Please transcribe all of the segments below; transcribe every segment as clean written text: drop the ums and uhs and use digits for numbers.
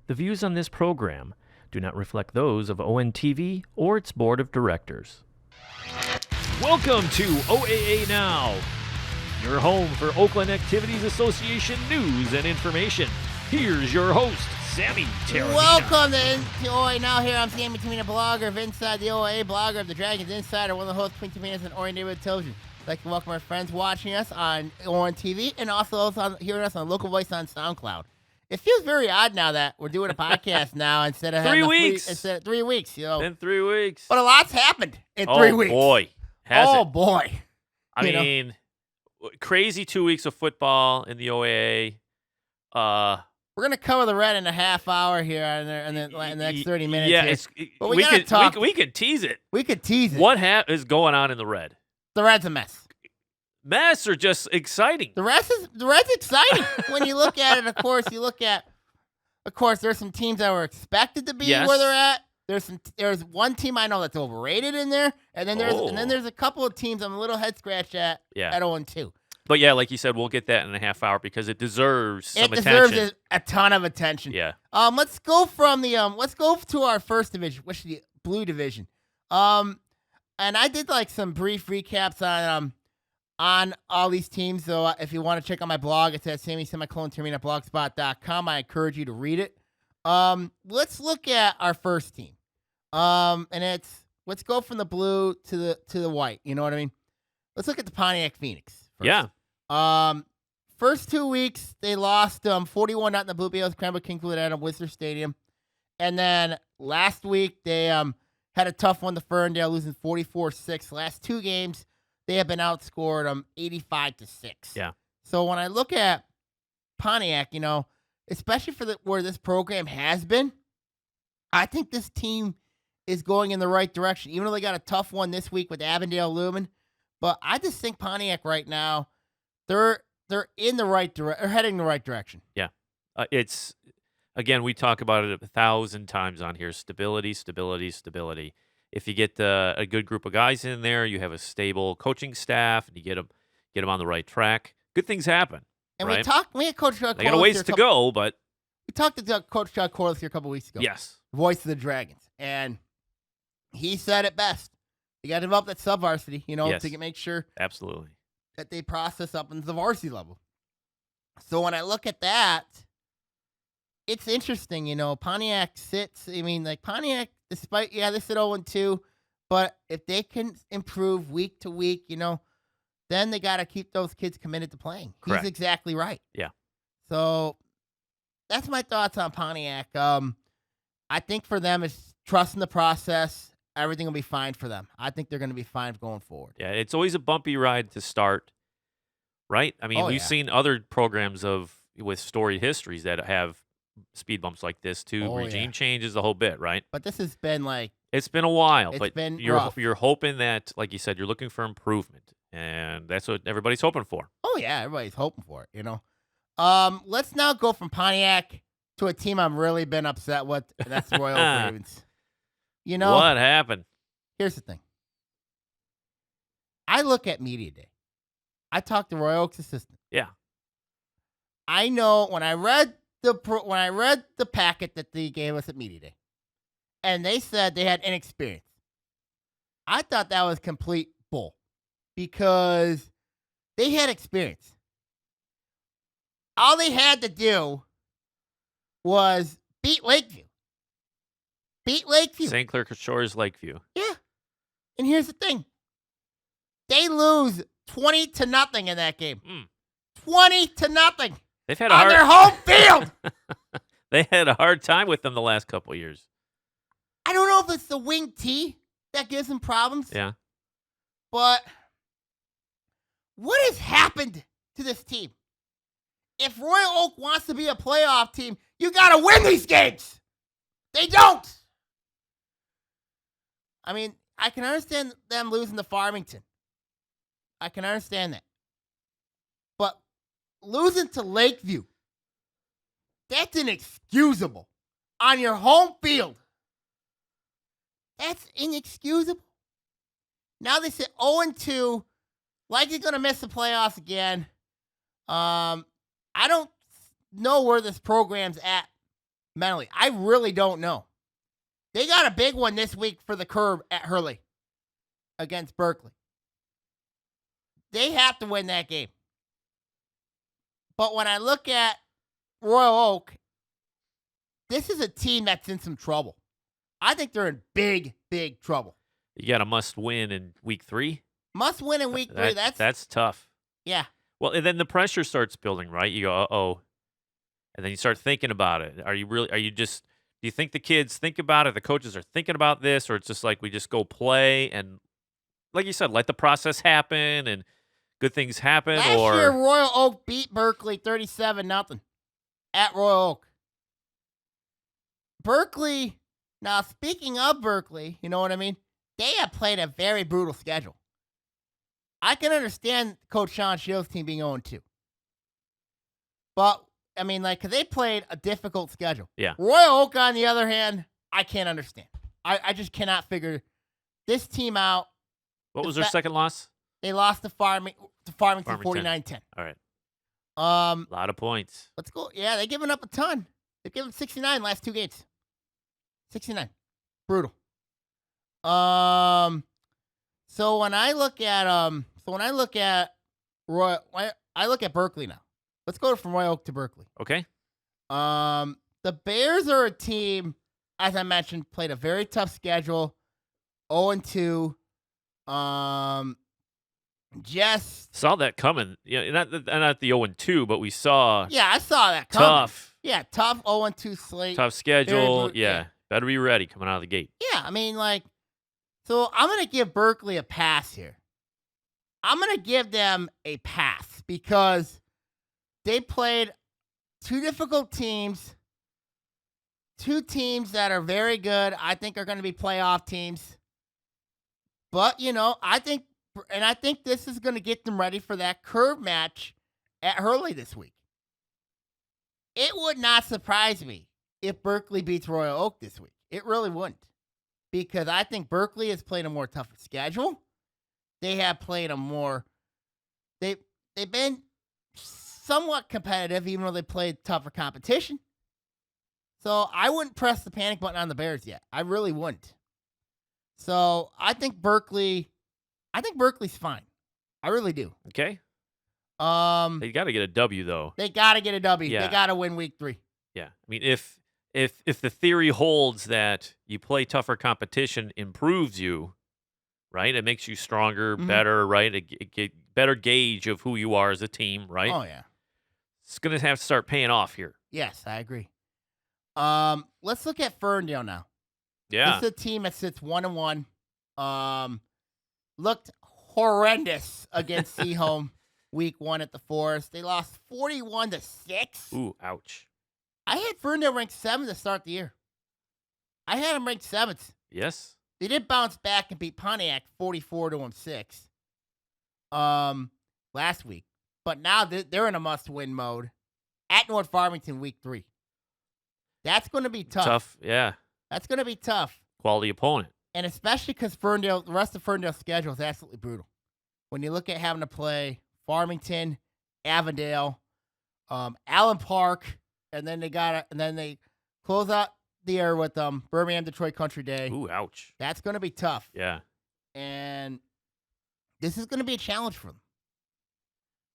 The views on this program do not reflect those of ONTV or its board of directors. Welcome to OAA Now, your home for Oakland Activities Association news and information. Here's your host, Sammy Terramina. Welcome to OAA Now. Here I'm Sammy Terramina, blogger of Inside the OAA, blogger of the Dragons Insider, one of the hosts of Twin Terminas and Orion Neighborhood Television. I'd like to welcome our friends watching us on TV and also hearing us on Local Voice on SoundCloud. It feels very odd now that we're doing a podcast now instead of 3 weeks. Instead of 3 weeks, you know. In 3 weeks. But a lot's happened in 3 weeks. Oh boy, has oh it? boy. I mean, crazy 2 weeks of football in the OAA. We're gonna cover the Red in a half hour here in the next 30 minutes. Yeah, but we could tease it. We could tease it. What is going on in the Red? The Red's a mess. Mess or just exciting? The Red's exciting. When you look at it, of course, there's some teams that were expected to be where they're at. There's one team I know that's overrated in there, and then there's a couple of teams I'm a little head scratch at 0-2. But yeah, like you said, we'll get that in a half hour because it deserves some attention. It deserves a ton of attention. Yeah. Let's go to our first division, which is the Blue Division. And I did like some brief recaps on all these teams. So if you want to check out my blog, it's at sammyterramina.blogspot.com. I encourage you to read it. Let's look at our first team. And let's go from the blue to the white. You know what I mean? Let's look at the Pontiac Phoenix first. Yeah. First 2 weeks they lost 41-0 in the Blue Bills Cranbrook Kingswood at Whistler Stadium, and then last week they had a tough one to Ferndale, losing 44-6. Last 2 games they have been outscored 85-6. Yeah. So when I look at Pontiac, you know, especially for where this program has been, I think this team is going in the right direction. Even though they got a tough one this week with Avondale Lumen, but I just think Pontiac right now, they're in the right direction, or heading in the right direction. Yeah. It's, again, we talk about it 1,000 times on here. Stability, stability, stability. If you get a good group of guys in there, you have a stable coaching staff, and you get them on the right track, good things happen. And right? we had Coach Chuck. They got a ways to go, but we talked to Coach Chuck Corliss here a couple weeks ago. Yes. Voice of the Dragons. And he said it best. You got to develop that sub-varsity, you know, to make sure absolutely that they process up into the varsity level. So when I look at that, it's interesting, you know, Pontiac sits. I mean, like Pontiac, despite, they sit 0-2, but if they can improve week to week, you know, then they got to keep those kids committed to playing. Correct. He's exactly right. Yeah. So that's my thoughts on Pontiac. I think for them, it's trusting the process. Everything will be fine for them. I think they're going to be fine going forward. Yeah, it's always a bumpy ride to start, right? I mean, we've seen other programs with storied histories that have speed bumps like this too. Regime changes, the whole bit, right? But this has been it's been a while. It's but been you're hoping that, like you said, you're looking for improvement, and that's what everybody's hoping for. Oh yeah, everybody's hoping for it. You know. Let's now go from Pontiac to a team I'm really been upset with, and that's the Royal Oak Ravens. You know what happened? Here's the thing. I look at Media Day. I talked to Roy Oak's assistant. Yeah. I know when I read the packet that they gave us at Media Day, and they said they had inexperience. I thought that was complete bull because they had experience. All they had to do was beat Lakeview. St. Clair Shores, Lakeview. Yeah. And here's the thing. They lose 20-0 in that game. 20-0. They've had their home field. They had a hard time with them the last couple of years. I don't know if it's the wing T that gives them problems. Yeah. But what has happened to this team? If Royal Oak wants to be a playoff team, you got to win these games. They don't. I mean, I can understand them losing to Farmington. I can understand that. But losing to Lakeview, that's inexcusable. On your home field. That's inexcusable. Now they sit 0-2, like you're going to miss the playoffs again. I don't know where this program's at mentally. I really don't know. They got a big one this week for the curb at Hurley against Berkeley. They have to win that game. But when I look at Royal Oak, this is a team that's in some trouble. I think they're in big, big trouble. You got a must-win in week 3? Must win in week 3. That's tough. Yeah. Well, and then the pressure starts building, right? You go, uh-oh. And then you start thinking about it. Do you think the kids think about it, the coaches are thinking about this, or it's just like we just go play and, like you said, let the process happen and good things happen? Last year, Royal Oak beat Berkeley 37-0 at Royal Oak. Berkeley, now speaking of Berkeley, you know what I mean? They have played a very brutal schedule. I can understand Coach Sean Shields' team being 0-2. But, I mean, because they played a difficult schedule. Yeah. Royal Oak, on the other hand, I can't understand. I just cannot figure this team out. What was their second loss? They lost to Farmington 49-10. All right. A lot of points. Let's go. Yeah, they've given up a ton. They've given 69 last 2 games. 69. Brutal. So when I look at I look at Berkeley now. Let's go from Royal Oak to Berkeley. Okay. The Bears are a team, as I mentioned, played a very tough schedule. 0-2. Just saw that coming. Yeah, not the 0-2, but we saw. Yeah, I saw that coming. Tough. Yeah, tough 0-2 slate. Tough schedule. Yeah. Better be ready coming out of the gate. Yeah, I mean, so I'm going to give Berkeley a pass here. I'm going to give them a pass because they played 2 difficult teams, 2 teams that are very good, I think are going to be playoff teams. But, I think this is going to get them ready for that curve match at Hurley this week. It would not surprise me if Berkeley beats Royal Oak this week. It really wouldn't. Because I think Berkeley has played a more tougher schedule. They have played they've been somewhat competitive, even though they played tougher competition. So I wouldn't press the panic button on the Bears yet. I really wouldn't. So I think Berkeley's fine. I really do. Okay. They got to get a W though. They got to get a W. Yeah. They got to win week 3. Yeah. I mean, if the theory holds that you play tougher competition improves you, right? It makes you stronger, better, right? A better gauge of who you are as a team, right? Oh yeah. It's going to have to start paying off here. Yes, I agree. Let's look at Ferndale now. Yeah. This is a team that sits 1-1. Looked horrendous against Seaholm week 1 at the Forest. They lost 41-6. Ooh, ouch. I had Ferndale ranked 7th to start the year. I had them ranked 7th. Yes. They did bounce back and beat Pontiac 44-6 last week. But now they're in a must-win mode at North Farmington week 3. That's going to be tough. Tough, yeah. That's going to be tough. Quality opponent. And especially because the rest of Ferndale's schedule is absolutely brutal. When you look at having to play Farmington, Avondale, Allen Park, and then they close out the year with Birmingham Detroit Country Day. Ooh, ouch. That's going to be tough. Yeah. And this is going to be a challenge for them.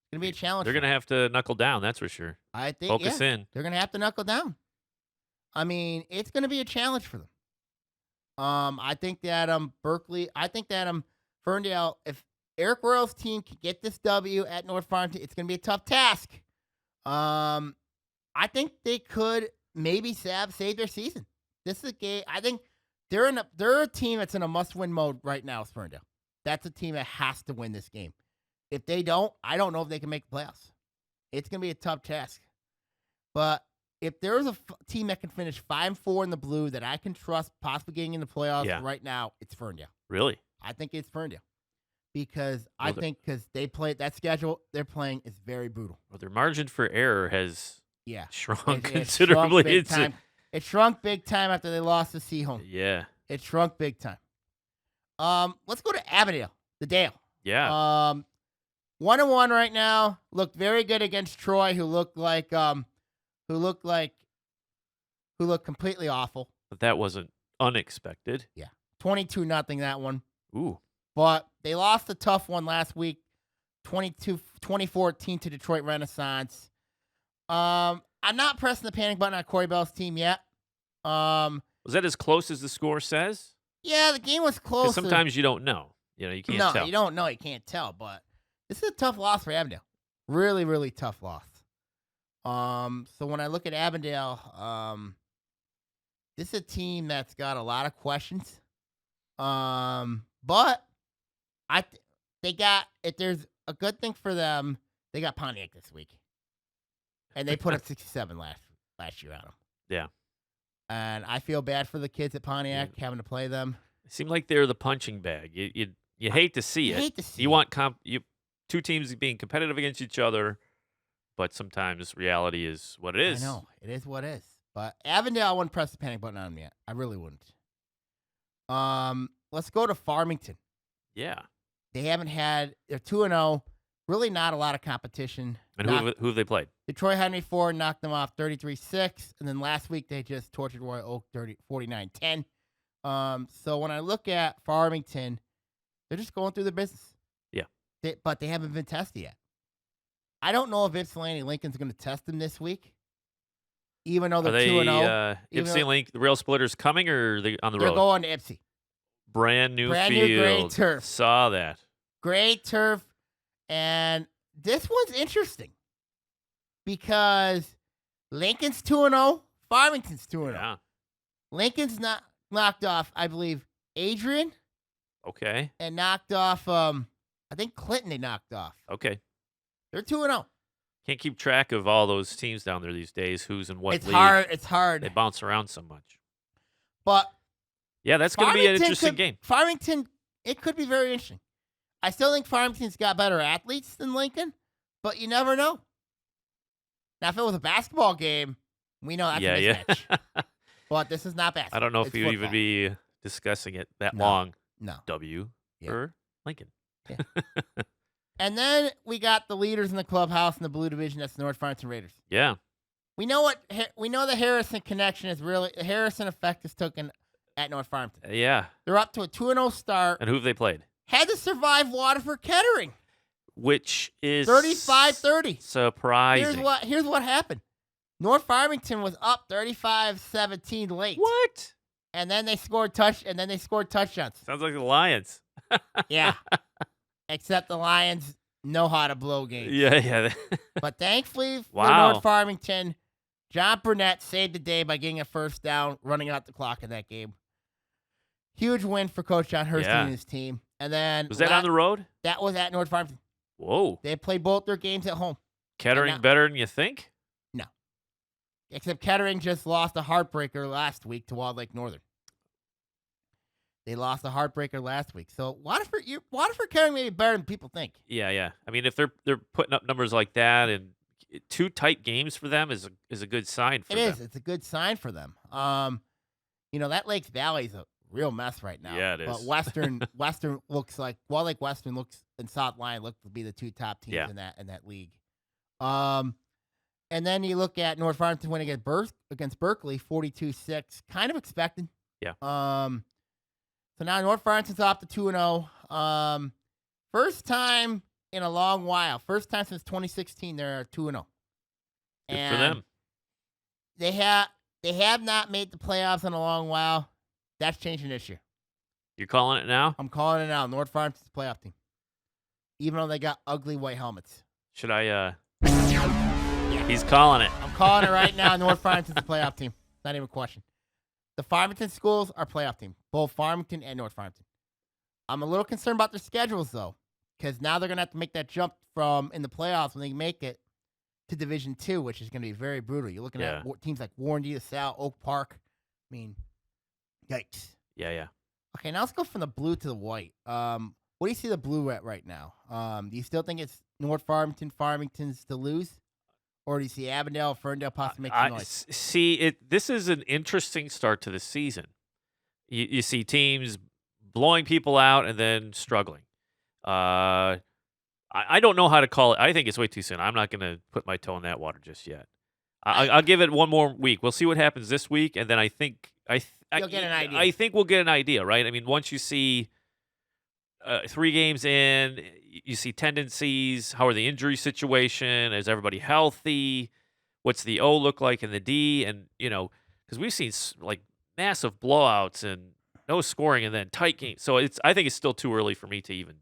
It's going to be a challenge. They're going to have to knuckle down, that's for sure. I think Focus in. They're going to have to knuckle down. I mean, it's going to be a challenge for them. I think that Ferndale, if Eric Royal's team can get this W at North Farmington, it's going to be a tough task. I think they could maybe save their season. This is a game. I think they're a team that's in a must-win mode right now. Ferndale. That's a team that has to win this game. If they don't, I don't know if they can make the playoffs. It's going to be a tough task. But if there's a team that can finish 5-4 in the blue that I can trust possibly getting in the playoffs right now, it's Ferndale. Really? I think it's Ferndale. Because they play that schedule they're playing is very brutal. Well, their margin for error has shrunk It considerably. It shrunk big time after they lost to Seaholm. Yeah. It shrunk big time. Let's go to Avondale, the Dale. Yeah. 1-1 right now. Looked very good against Troy, who looked like who looked completely awful. But that wasn't unexpected. 22-0 that one. Ooh. But they lost a tough one last week, 2014 to Detroit Renaissance. I'm not pressing the panic button on Corey Bell's team yet. Was that as close as the score says? Yeah, the game was close. Because sometimes you don't know. You can't tell. No, you don't know. You can't tell. But this is a tough loss for Avondale. Really, really tough loss. So when I look at Avondale, this is a team that's got a lot of questions. But if there's a good thing for them, they got Pontiac this week. And they put up 67 last year on them. Yeah. And I feel bad for the kids at Pontiac having to play them. It seemed like they're the punching bag. You hate to see it. Hate to see you it. want two teams being competitive against each other, but sometimes reality is what it is. I know. It is what it is. But Avondale, I wouldn't press the panic button on them yet. I really wouldn't. Let's go to Farmington. Yeah. They're 2-0. Really not a lot of competition. And who have they played? Detroit Henry Ford knocked them off 33-6. And then last week they just tortured Royal Oak 49-10. So when I look at Farmington, they're just going through the business. Yeah. But they haven't been tested yet. I don't know if Ypsilanti Lincoln's going to test them this week. Even though they're 2-0. Ypsilanti Link, the Rail Splitters coming, or are they on the road? They're going to Ypsi. Brand new Brand field. new great turf. Saw that. Great turf. And this one's interesting because Lincoln's 2-0, Farmington's 2-0. Yeah. Lincoln's not knocked off, I believe, Adrian. Okay. And knocked off, I think Clinton they knocked off. Okay. They're 2-0. Can't keep track of all those teams down there these days, who's in what It's league. hard. It's hard. They bounce around so much. But yeah, that's going to be an interesting game. Farmington, it could be very interesting. I still think Farmington's got better athletes than Lincoln, but you never know. Now, if it was a basketball game, we know that's a mismatch. But this is not basketball. I don't know if It's you'd football. even be discussing it that long. No. W for Lincoln. Yeah. And then we got the leaders in the clubhouse in the blue division. That's the North Farmington Raiders. Yeah. We know the Harrison connection is really the Harrison effect is taken at North Farmington. Yeah. They're up to a 2-0 start. And who have they played? Had to survive Waterford Kettering. Which is 35-30. surprising. Here's what happened. North Farmington was up 35-17 late. What? And then they scored touchdowns. Sounds like the Lions. Yeah. Except the Lions know how to blow games. Yeah. But thankfully for Wow. North Farmington, John Burnett saved the day by getting a first down, running out the clock in that game. Huge win for Coach John Hurston and his team. And then was that on the road? That was at North Farmington. Whoa. They played both their games at home. Kettering better than you think? No. Except Kettering just lost a heartbreaker last week to Walled Lake Northern. They lost a heartbreaker last week. So Waterford Kettering may be better than people think. Yeah. I mean, if they're putting up numbers like that, and two tight games for them is a good sign for them. It is. It's a good sign for them. That Lakes Valley is a real mess right now. Yeah, it is. But Western looks like Walled Lake Western and South Lyon look to be the two top teams in that league. And then you look at North Farmington winning against Berkeley 42-6, kind of expected. Yeah. So now North Farmington's off to 2-0. First time in a long while. First time since 2016 they're 2-0. Good for them. They have not made the playoffs in a long while. That's changing this year. You're calling it now? I'm calling it now. North Farmington's a playoff team. Even though they got ugly white helmets. Should I He's calling it. I'm calling it right now. North Farmington's a playoff team. Not even a question. The Farmington schools are playoff team. Both Farmington and North Farmington. I'm a little concerned about their schedules, though, because now they're going to have to make that jump from in the playoffs when they make it to Division II, which is going to be very brutal. You're looking at teams like Warren D. LaSalle, Oak Park. I mean, yikes. Yeah. Okay, now let's go from the blue to the white. What do you see the blue at right now? Do you still think it's North Farmington's to lose? Or do you see Avondale, Ferndale possibly make some noise? See, this is an interesting start to the season. You see teams blowing people out and then struggling. I don't know how to call it. I think it's way too soon. I'm not going to put my toe in that water just yet. I'll give it one more week. We'll see what happens this week, and then I think You'll get an idea. I think we'll get an idea, right? I mean, once you see 3 games in, you see tendencies. How are the injury situation? Is everybody healthy? What's the O look like in the D? And because we've seen like massive blowouts and no scoring, and then tight games. So I think it's still too early for me to even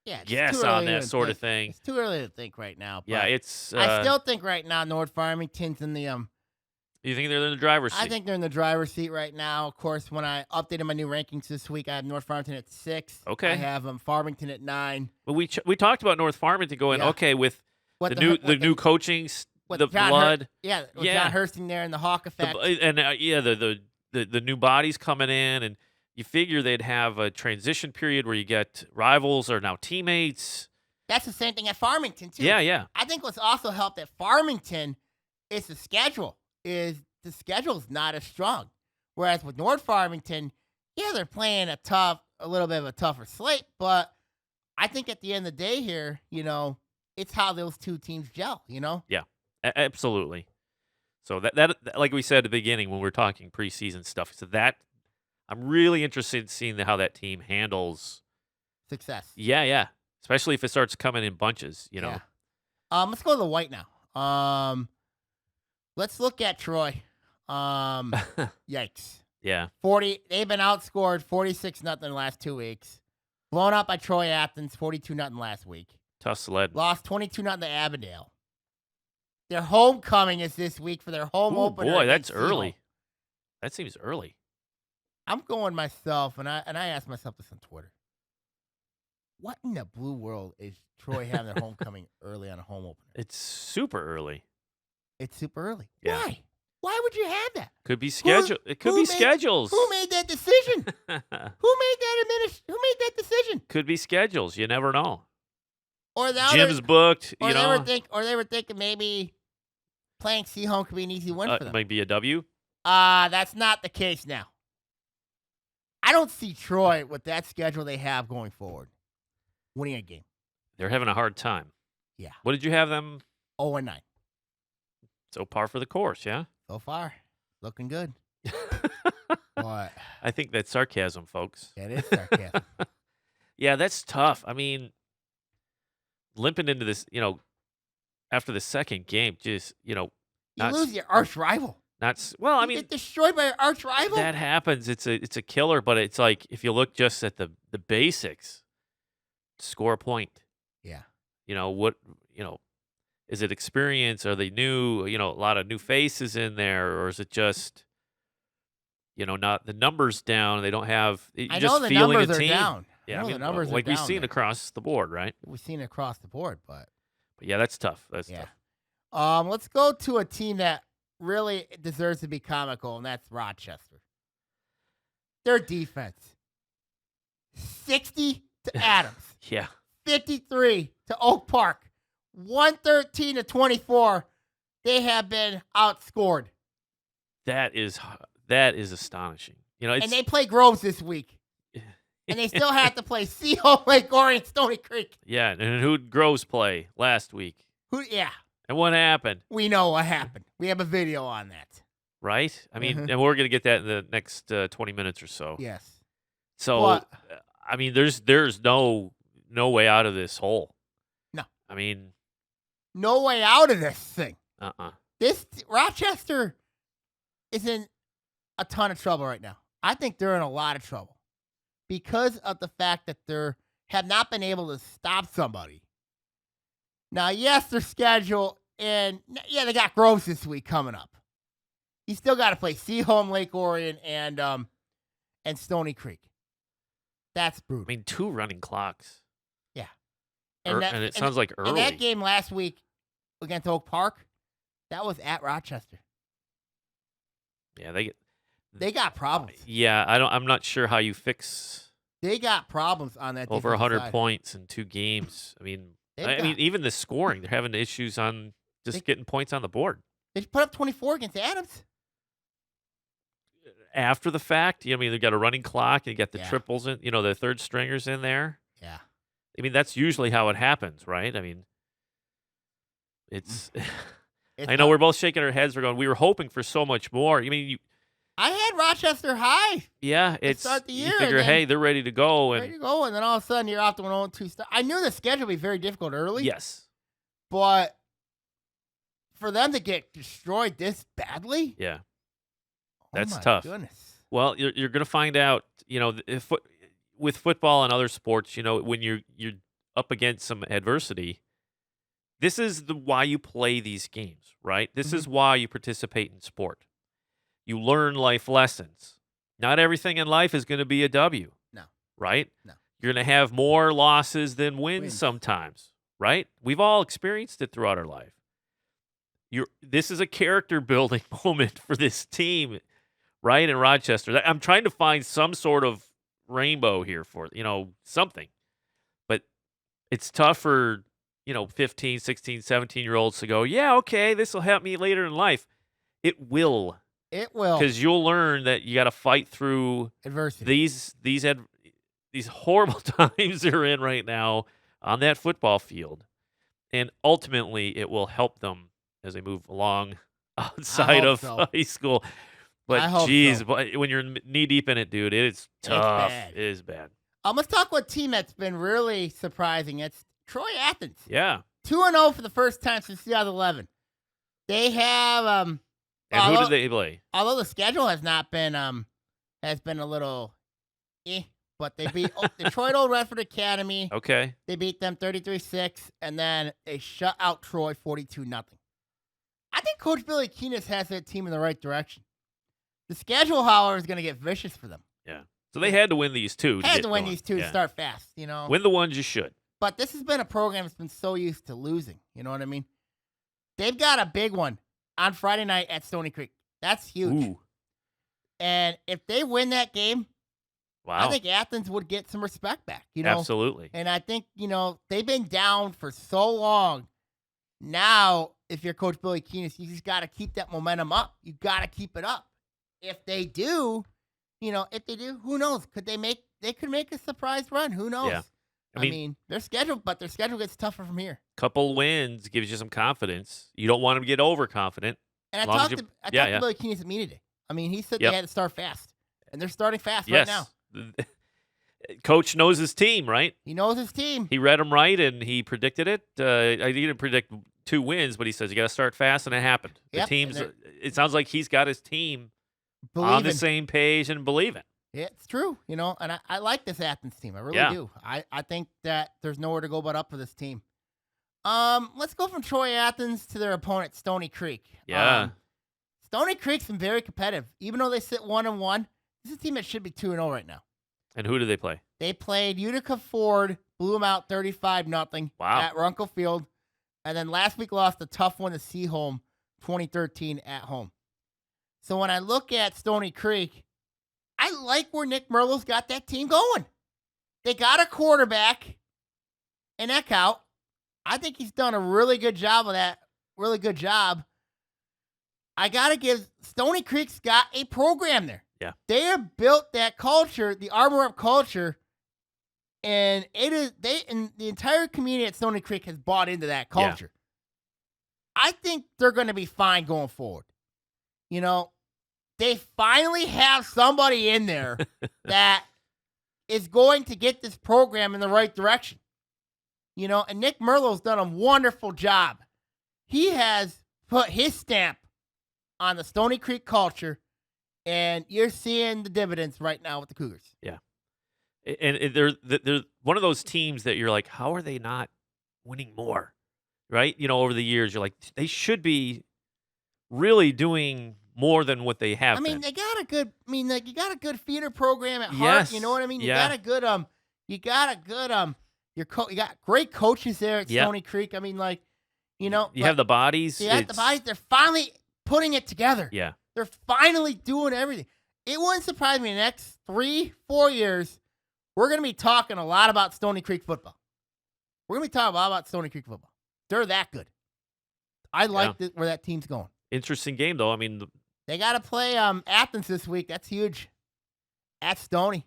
Yeah, it's guess too on early that to sort of think. thing. It's too early to think right now. Yeah, but it's. I still think right now North Farmington's in the You think they're in the driver's seat? I think they're in the driver's seat right now. Of course, when I updated my new rankings this week, I have North Farmington at 6. Okay. I have Farmington at 9. But we talked about North Farmington going okay with the new coaching, the John blood, with John Hursting there and the Hawk effect, the new bodies coming in, and you figure they'd have a transition period where you get rivals are now teammates. That's the same thing at Farmington too. Yeah. I think what's also helped at Farmington is the schedule. The schedule's not as strong. Whereas with North Farmington, they're playing a little bit of a tougher slate, but I think at the end of the day here, it's how those two teams gel, Yeah, absolutely. So that like we said at the beginning when we were talking preseason stuff, so that I'm really interested in seeing how that team handles success. Yeah. Especially if it starts coming in bunches, Yeah. Let's go to the white now. Let's look at Troy. Yikes. Yeah. 40. They've been outscored 46-0 the last 2 weeks. Blown out by Troy Athens 42-0 last week. Tough sled. Lost 22-0 to Avondale. Their homecoming is this week for their home opener. Boy, that's early. That seems early. I'm going myself, and I asked myself this on Twitter. What in the blue world is Troy having their homecoming early on a home opener? It's super early. It's super early. Yeah. Why? Why would you have that? Could be schedule. It could be schedules. Who made that decision? Who made that decision? Could be schedules. You never know. Or the Gym's booked. Or they were thinking maybe playing Seahome could be an easy win for them. Might be a W. That's not the case now. I don't see Troy with that schedule they have going forward winning a game. They're having a hard time. Yeah. What did you have them? 0-9. So par for the course, yeah? So far, looking good. What? I think that's sarcasm, folks. That is sarcasm. Yeah, that's tough. I mean, limping into this, after the second game, just, you lose your arch rival. I mean, get destroyed by your arch rival. That happens. It's a killer, but it's like if you look just at the basics, score a point. Yeah. Is it experience? Are they new? A lot of new faces in there, or is it just, not the numbers down? They don't have. I know the numbers are down. Yeah, the numbers are down. Like we've seen across the board, right? We've seen it across the board, but yeah, that's tough. That's tough. Let's go to a team that really deserves to be comical, and that's Rochester. Their defense, 60 to Adams. Yeah. 53 to Oak Park. 113 to 24. They have been outscored. That is astonishing. And they play Groves this week. And they still have to play Seahole, Lake Orion, Stony Creek. Yeah, and who'd Groves play last week? Yeah. And what happened? We know what happened. We have a video on that. Right? I mean, and we're going to get that in the next 20 minutes or so. Yes. So, I mean, there's no way out of this hole. No. I mean. No way out of this thing. This Rochester is in a ton of trouble right now. I think they're in a lot of trouble because of the fact that they have not been able to stop somebody. Now, yes, their schedule, and they got Groves this week coming up. You still got to play Seahome, Lake Orion, and Stony Creek. That's brutal. I mean, 2 running clocks. Yeah. And it sounds like early. And that game last week against Oak Park, that was at Rochester. Yeah, they got problems. Yeah, I'm not sure how you fix. They got problems on that. Over 100 points in 2 games. I mean, even the scoring, they're having issues on just getting points on the board. They put up 24 against Adams. After the fact, they got a running clock, and you got the triples in, the third stringers in there. Yeah. I mean, that's usually how it happens, right? I mean, it's I know we're both shaking our heads. We're going, we were hoping for so much more. I mean, I had Rochester high. Yeah, it's start the year. You figure, hey, they're ready to go. And then all of a sudden you're off to an 0-2 start. I knew the schedule would be very difficult early. Yes. But for them to get destroyed this badly? Yeah. That's tough. Goodness. Well, you're going to find out, with football and other sports, when you're up against some adversity, this is why you play these games, right? This is why you participate in sport. You learn life lessons. Not everything in life is going to be a W. No. Right? No. You're going to have more losses than wins sometimes, right? We've all experienced it throughout our life. This is a character building moment for this team, right, in Rochester. I'm trying to find some sort of rainbow here for, something. But it's tough for, 15, 16, 17-year-olds to go, yeah, okay, this will help me later in life. It will. It will. Because you'll learn that you got to fight through adversity. These horrible times they're in right now on that football field. And ultimately, it will help them as they move along outside of high school. But, geez, when you're knee-deep in it, dude, it's tough. It is bad. Let's talk about a team that's been really surprising. It's Troy Athens. Yeah. 2-0 for the first time since 2011. They have and who did they play? Although the schedule has not been has been a little but they beat Detroit Old Redford Academy. Okay. They beat them 33-6, and then they shut out Troy 42-0. I think Coach Billy Keenis has that team in the right direction. The schedule, however, is going to get vicious for them. Yeah. So they had to win these two. To start fast, Win the ones you should. But this has been a program that's been so used to losing. You know what I mean? They've got a big one on Friday night at Stony Creek. That's huge. Ooh. And if they win that game, wow, I think Athens would get some respect back. Absolutely. And I think, they've been down for so long. Now, if you're Coach Billy Keenis, you just got to keep that momentum up. You got to keep it up. If they do, who knows? They could make a surprise run. Who knows? Yeah. I mean, their schedule gets tougher from here. Couple wins gives you some confidence. You don't want them to get overconfident. And I talked to Billy Keenis at me today. I mean, he said they had to start fast. And they're starting fast right now. Coach knows his team, right? He knows his team. He read them right, and he predicted it. I didn't predict 2 wins, but he says you got to start fast, and it happened. The teams. It sounds like he's got his team on the same page and believing. Yeah, it's true. And I like this Athens team. I really do. I think that there's nowhere to go but up for this team. Let's go from Troy Athens to their opponent, Stony Creek. Yeah. Stony Creek's been very competitive. Even though they sit 1-1, this is a team that should be 2-0 right now. And who do they play? They played Utica Ford, blew them out 35-0 at Runkle Field. And then last week lost a tough one to Seaholm, 2013 at home. So when I look at Stony Creek, I like where Nick Merlo's got that team going. They got a quarterback in Eckhout. I think he's done a really good job of that. Really good job. I got to give Stony Creek's got a program there. Yeah. They have built that culture, the Armor Up culture, and the entire community at Stony Creek has bought into that culture. Yeah. I think they're going to be fine going forward. They finally have somebody in there that is going to get this program in the right direction. And Nick Merlo's done a wonderful job. He has put his stamp on the Stony Creek culture, and you're seeing the dividends right now with the Cougars. Yeah. And they're one of those teams that you're like, how are they not winning more? Right? Over the years, you're like, they should be really doing more than what they have. They got a good. You got a good feeder program at heart. You know what I mean? You got a good. You got great coaches there at Stony Creek. You have the bodies. You have the bodies. They're finally putting it together. Yeah. They're finally doing everything. It wouldn't surprise me in the next 3-4 years, we're going to be talking a lot about Stony Creek football. We're going to be talking a lot about Stony Creek football. They're that good. I like where that team's going. Interesting game, though. They got to play Athens this week. That's huge. At Stony.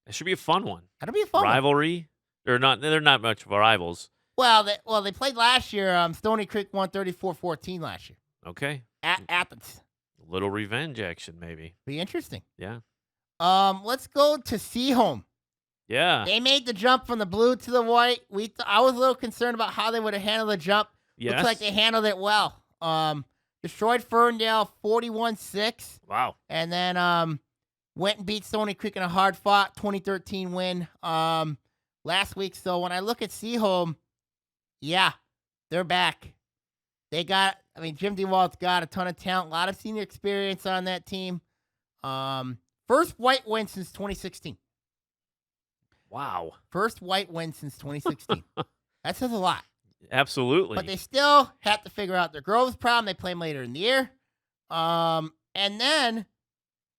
It should be a fun one. That'll be a fun rivalry. They're not much of rivals. They played last year. Stony Creek won 34-14 last year Okay. at Athens. A little revenge action, maybe. Be interesting. Yeah. Let's go to Seaholm. Yeah. They made the jump from the blue to the white. I was a little concerned about how they would have handled the jump. Yes. Looks like they handled it well. Destroyed Ferndale 41-6. Wow. And then went and beat Stony Creek in a hard-fought 2013 win last week. So when I look at Seaholm, yeah, they're back. Jim DeWalt's got a ton of talent, a lot of senior experience on that team. First white win since 2016. Wow. First white win since 2016. That says a lot. Absolutely. But they still have to figure out their Groves problem. They play them later in the year. And then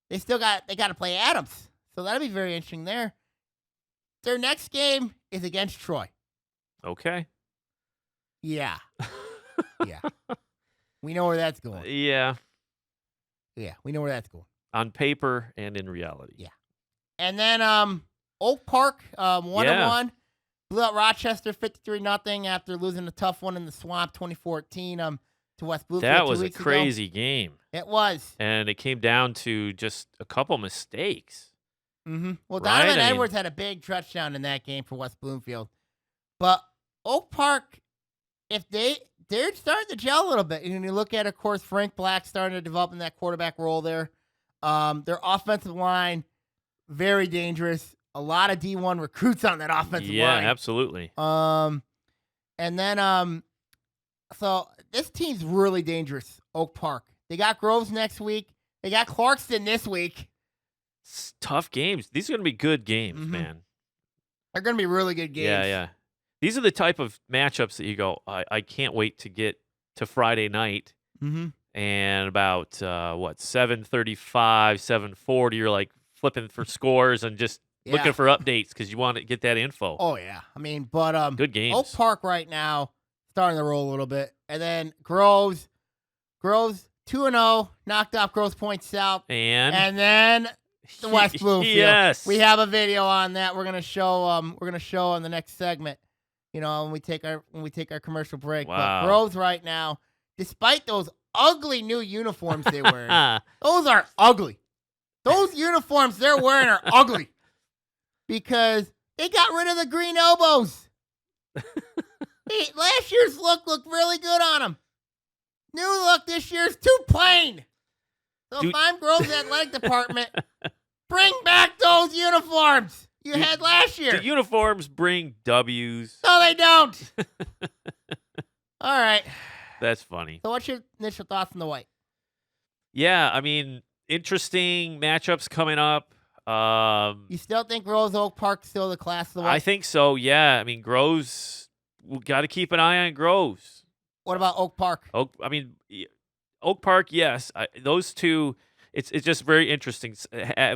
they got to play Adams. So that'll be very interesting there. Their next game is against Troy. Okay. Yeah. Yeah. We know where that's going. Yeah. Yeah, we know where that's going. On paper and in reality. Yeah. And then Oak Park, 1-1. Blew out Rochester 53-0 after losing a tough one in the Swamp 2014 to West Bloomfield. That was 2 a weeks crazy ago. game. It was. And it came down to just a couple mistakes. Mm-hmm. Well, Right? Donovan Edwards had a big touchdown in that game for West Bloomfield. But Oak Park, they're starting to gel a little bit. And you look at, of course, Frank Black starting to develop in that quarterback role there. Their offensive line, very dangerous. A lot of D1 recruits on that offensive line. Yeah, absolutely. And then, so this team's really dangerous, Oak Park. They got Groves next week. They got Clarkston this week. It's tough games. These are going to be good games, Mhm. man. They're going to be really good games. Yeah. These are the type of matchups that you go, I can't wait to get to Friday night. Mm-hmm. And about, 7:35, 7:40, you're like flipping for scores and just looking for updates because you want to get that info. Oh, yeah. But Good games. Oak Park right now starting to roll a little bit. And then Groves 2-0, knocked off Groves Point South. And then the West Bloomfield. Yes. We have a video on that. We're gonna show on the next segment. When we take our commercial break. Wow. But Groves right now, despite those ugly new uniforms they wear, those are ugly. Those uniforms they're wearing are ugly because they got rid of the green elbows. Last year's look looked really good on them. New look this year's too plain. So if I'm Groves Athletic Department, bring back those uniforms you had last year. The uniforms bring W's. No, they don't. All right. That's funny. So what's your initial thoughts on the white? Yeah, interesting matchups coming up. You still think Rose Oak Park's still the class of the white? I think so, yeah. Groves, we got to keep an eye on Groves. What about Oak Park? Oak Park, yes. Those two, it's just very interesting.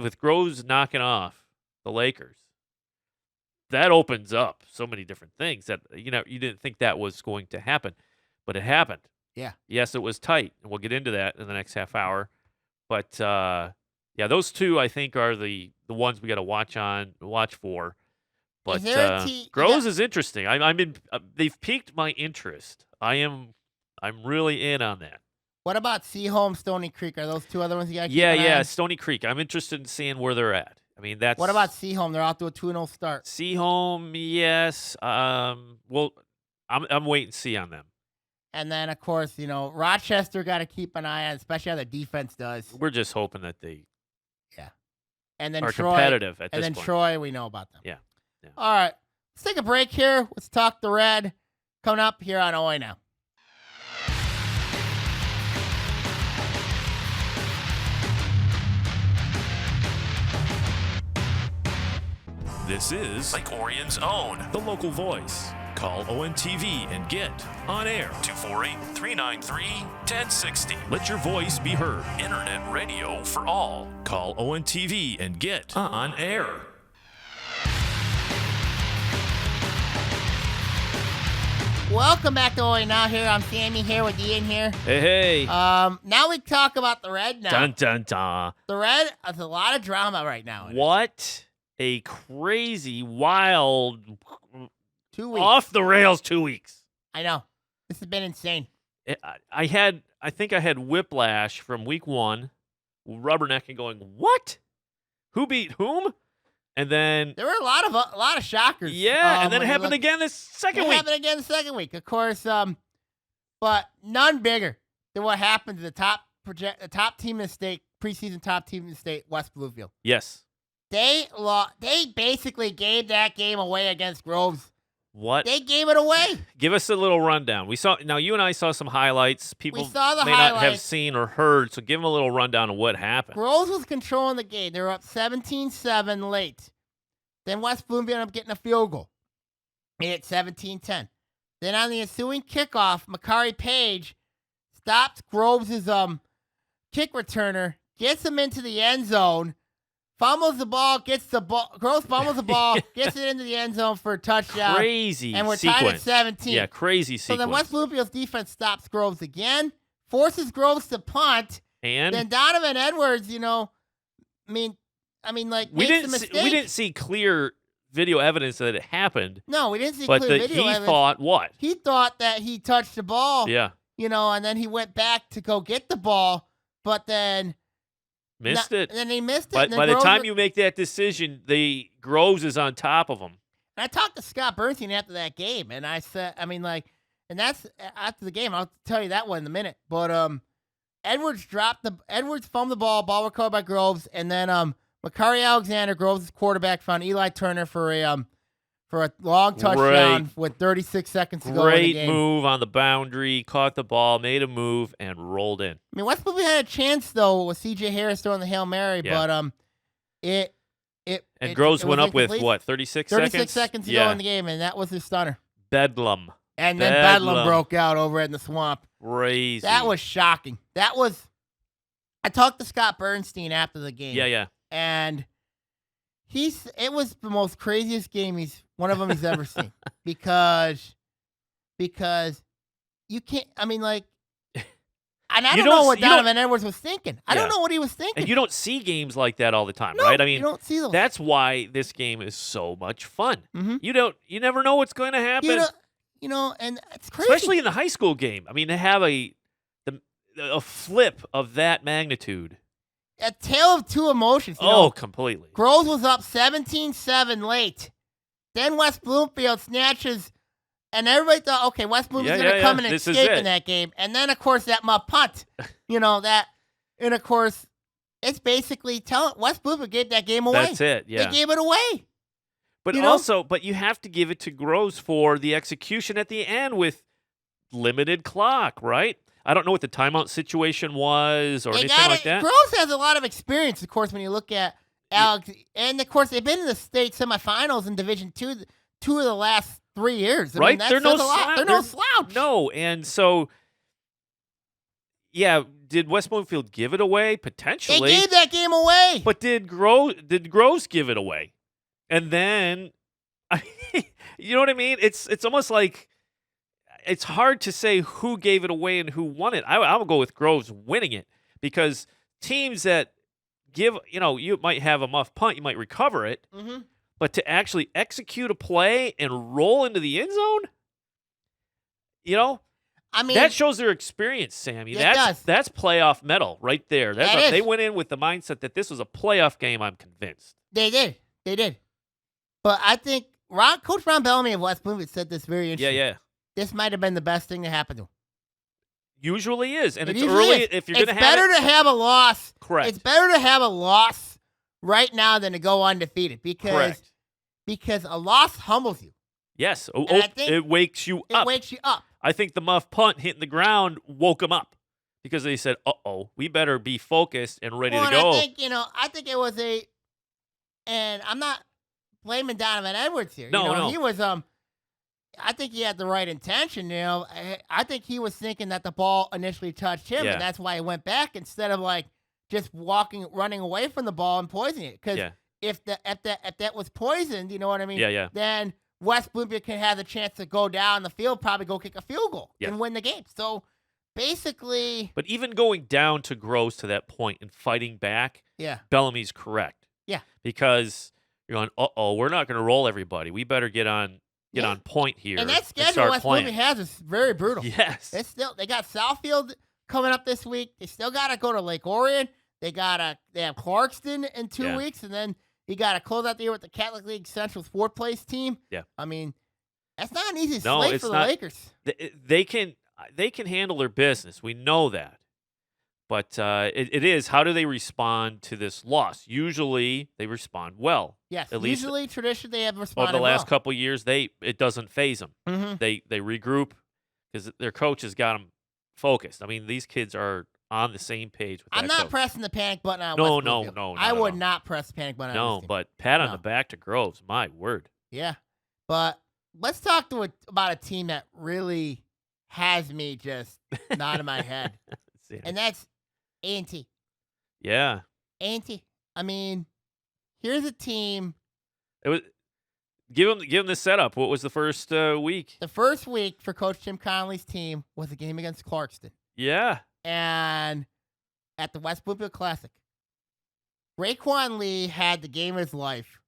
With Groves knocking off the Lakers, that opens up so many different things that, you didn't think that was going to happen, but it happened. Yeah. Yes, it was tight, and we'll get into that in the next half hour. But, those two, I think, are the ones we got to watch for. But Groves is interesting. They've piqued my interest. I'm really in on that. What about Seaholm, Stony Creek? Are those two other ones you got to keep an eye Yeah, on? Stony Creek. I'm interested in seeing where they're at. That's. What about Seaholm? They're out to a 2-0 start. Seaholm, yes. Well, I'm wait and see on them. And then, of course, Rochester got to keep an eye on, especially how the defense does. We're just hoping that they And then are Troy, competitive at this and then point. Troy, we know about them. Yeah. All right. Let's take a break here. Let's talk the Red. Coming up here on Oaa Now. This is Lake Orion's own, the local voice. Call ONTV and get on air 248-393-1060. Let your voice be heard. Internet radio for all. Call ONTV and get on air. Welcome back to Oaa Now. Here, I'm Sammy here with Ian here. Hey. Now we talk about the Red now. Dun, dun, dun. The Red has a lot of drama right now. What a crazy, wild 2 weeks. Off the rails 2 weeks. I know. This has been insane. I think I had whiplash from week 1, rubbernecking going, what? Who beat whom? And then There were a lot of shockers. yeah, and then it when you happened look- again this second It week. happened again the second week, of course. But none bigger than what happened to the top team in the state, preseason top team in the state, West Bloomfield. Yes. They basically gave that game away against Groves. What? They gave it away. Give us a little rundown. Now you and I saw some highlights. People saw the may not have highlights. seen or heard, so give them a little rundown of what happened. Groves was controlling the game. They were up 17-7 late. Then West Bloomfield ended up getting a field goal. Made it 17-10. Then on the ensuing kickoff, Makari Page stops Groves' kick returner, gets him into the end zone, fumbles the ball, Groves fumbles the ball, gets it into the end zone for a touchdown. Crazy And we're sequence. tied at 17. Yeah, crazy So sequence. then West Bloomfield's defense stops Groves again, forces Groves to punt. and Then Donovan Edwards, like we makes a didn't mistake. we didn't see clear video evidence that it happened, No, we didn't see but clear video he evidence. thought what? He thought that he touched the ball. Yeah, And then he went back to go get the ball, but then missed it. Then he missed it. But and then by the Groves time you make that decision, the Groves is on top of him. And I talked to Scott Bernstein after that game, and I said, and that's after the game. I'll tell you that one in a minute. But Edwards fumbled the ball recovered by Groves, and then Makari Alexander, Groves' quarterback, found Eli Turner for a long touchdown Right. with 36 seconds to go in the Great game. move on the boundary, caught the ball, made a move, and rolled in. West Bloomfield had a chance though with C.J. Harris throwing the Hail Mary, Yeah. but And Groves went was up with incomplete. what, 36 36 seconds to yeah. go in the game, and that was his stunner. Bedlam. And then Bedlam Bedlam. broke out over in the swamp. Crazy. That was shocking. I talked to Scott Bernstein after the game. Yeah. And it was the most craziest game one of them he's ever seen. Because you can't, and I You don't know don't- what you don't- Donovan Edwards was thinking. I don't Yeah. know what he was thinking. And you don't see games like that all the time, No, right? you don't see those. That's why this game is so much fun. Mhm. You never know what's going to happen. And it's crazy. Especially in the high school game. To have a flip of that magnitude. A tale of two emotions. Completely. Groves was up 17-7 late. Then West Bloomfield snatches, and everybody thought, okay, West Bloomfield's going to come and This is escape it. in that game. And then, of course, that muff punt, and of course, it's basically West Bloomfield gave that game away. That's it, yeah. They gave it away. But but you have to give it to Groves for the execution at the end with limited clock, right? I don't know what the timeout situation was or anything like that. Groves has a lot of experience, of course, when you look at Alex. And, of course, they've been in the state semifinals in Division II two of the last 3 years. Right? That They're no says a lot. slouch. They're no slouch. No, and so, yeah, did West Bloomfield give it away? They Potentially. gave that game away. But did Groves give it away? And then, you know what I mean? It's almost like it's hard to say who gave it away and who won it. I will go with Groves winning it because teams that give, you might have a muff punt, you might recover it, Mm-hmm. but to actually execute a play and roll into the end zone, that shows their experience, Sammy. It does. That's playoff metal right there. That is. They went in with the mindset that this was a playoff game, I'm convinced. They did. But I think Coach Ron Bellamy of West Bloomfield said this very interesting. Yeah. This might have been the best thing to happen to him. Usually is. And It it's usually early is. if you're going to It's have better to have a loss. Correct. It's better to have a loss right now than to go undefeated because a loss humbles you. Yes. And I think it wakes you It up. wakes you up. I think the muff punt hitting the ground woke them up because they said, we better be focused and ready to And go. I think it was and I'm not blaming Donovan Edwards here. No. He was I think he had the right intention. I think he was thinking that the ball initially touched him, Yeah. and that's why he went back instead of just running away from the ball and poisoning it. Because if that was poisoned, you know what I mean? Yeah. Then West Bloomfield can have the chance to go down the field, probably go kick a field goal and win the game. So basically, But even going down to Groves to that point and fighting back, Bellamy's correct. Yeah. Because you're going, we're not going to roll everybody. We better get on get on point here And that schedule start West playing. Bloomfield has is very brutal. Yes. They got Southfield coming up this week. They still got to go to Lake Orion. They have Clarkston in 2 weeks, and then you got to close out the year with the Catholic League Central's 4th place team. Yeah. I mean, that's not an easy slate for the Lakers. They can handle their business. We know that. But it is, how do they respond to this loss? Usually they respond well. Yes, at usually least tradition they have responded over the last well. couple of years, it doesn't phase them. Mm-hmm. They regroup because their coach has got them focused. I mean, these kids are on the same page with that I'm not coach. pressing the panic button on No, West no, Bloomfield. no, not I at would all. not press the panic button on No, this team. but pat on No. the back to Groves. My word. Yeah. But let's talk about a team that really has me just nodding my head. And that's A&T. Yeah. A&T. I mean, here's a team. It was give them the setup. What was the first week? The first week for Coach Jim Connolly's team was a game against Clarkston. Yeah. And at the West Bloomfield Classic, Raekwon Lee had the game of his life,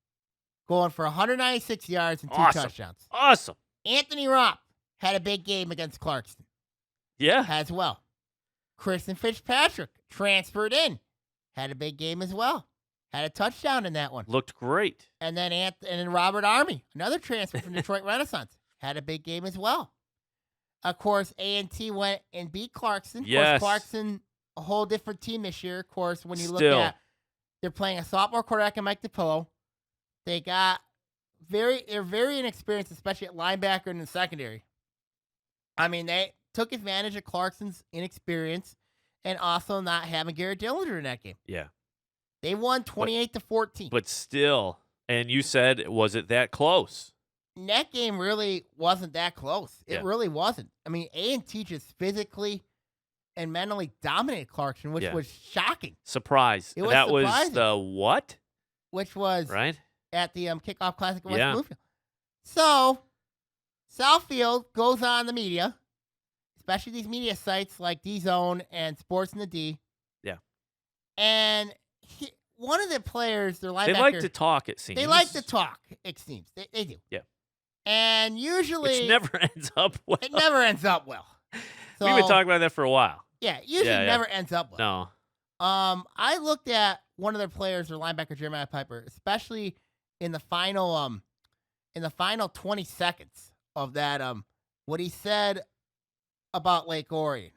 going for 196 yards and 2 touchdowns. Awesome. Anthony Ropp had a big game against Clarkston Yeah. as well. Kristen Fitzpatrick transferred in, had a big game as well. Had a touchdown in that one. Looked great. And then Robert Army, another transfer from Detroit Renaissance, had a big game as well. Of course, A&T went and beat Clarkston. Yes. Of course, Clarkston, a whole different team this year. Of course, when you look Still. at, they're playing a sophomore quarterback in Mike DiPillo. They're very inexperienced, especially at linebacker and in secondary. I mean, they took advantage of Clarkston's inexperience and also not having Garrett Dillinger in that game. Yeah. They won 28-14. But still, and you said, was it that close? That game really wasn't that close. It Yeah. really wasn't. I mean, A&T just physically and mentally dominated Clarkson, which Yeah. was shocking. Surprise. It was that surprising. was the what? Which was Right? at the kickoff classic in West Yeah. Bloomfield. So, Southfield goes on the media, especially these media sites like D-Zone and Sports in the D. Yeah. And one of the players, their linebacker, They like to talk, it seems. They like to talk, it seems. They do. Yeah. And usually... Which never ends up well. It never ends up well. So, We've been talking about that for a while. Yeah, usually Yeah. never ends up well. No. I looked at one of their players, their linebacker Jeremiah Piper, especially in the final 20 seconds of that what he said about Lake Orion.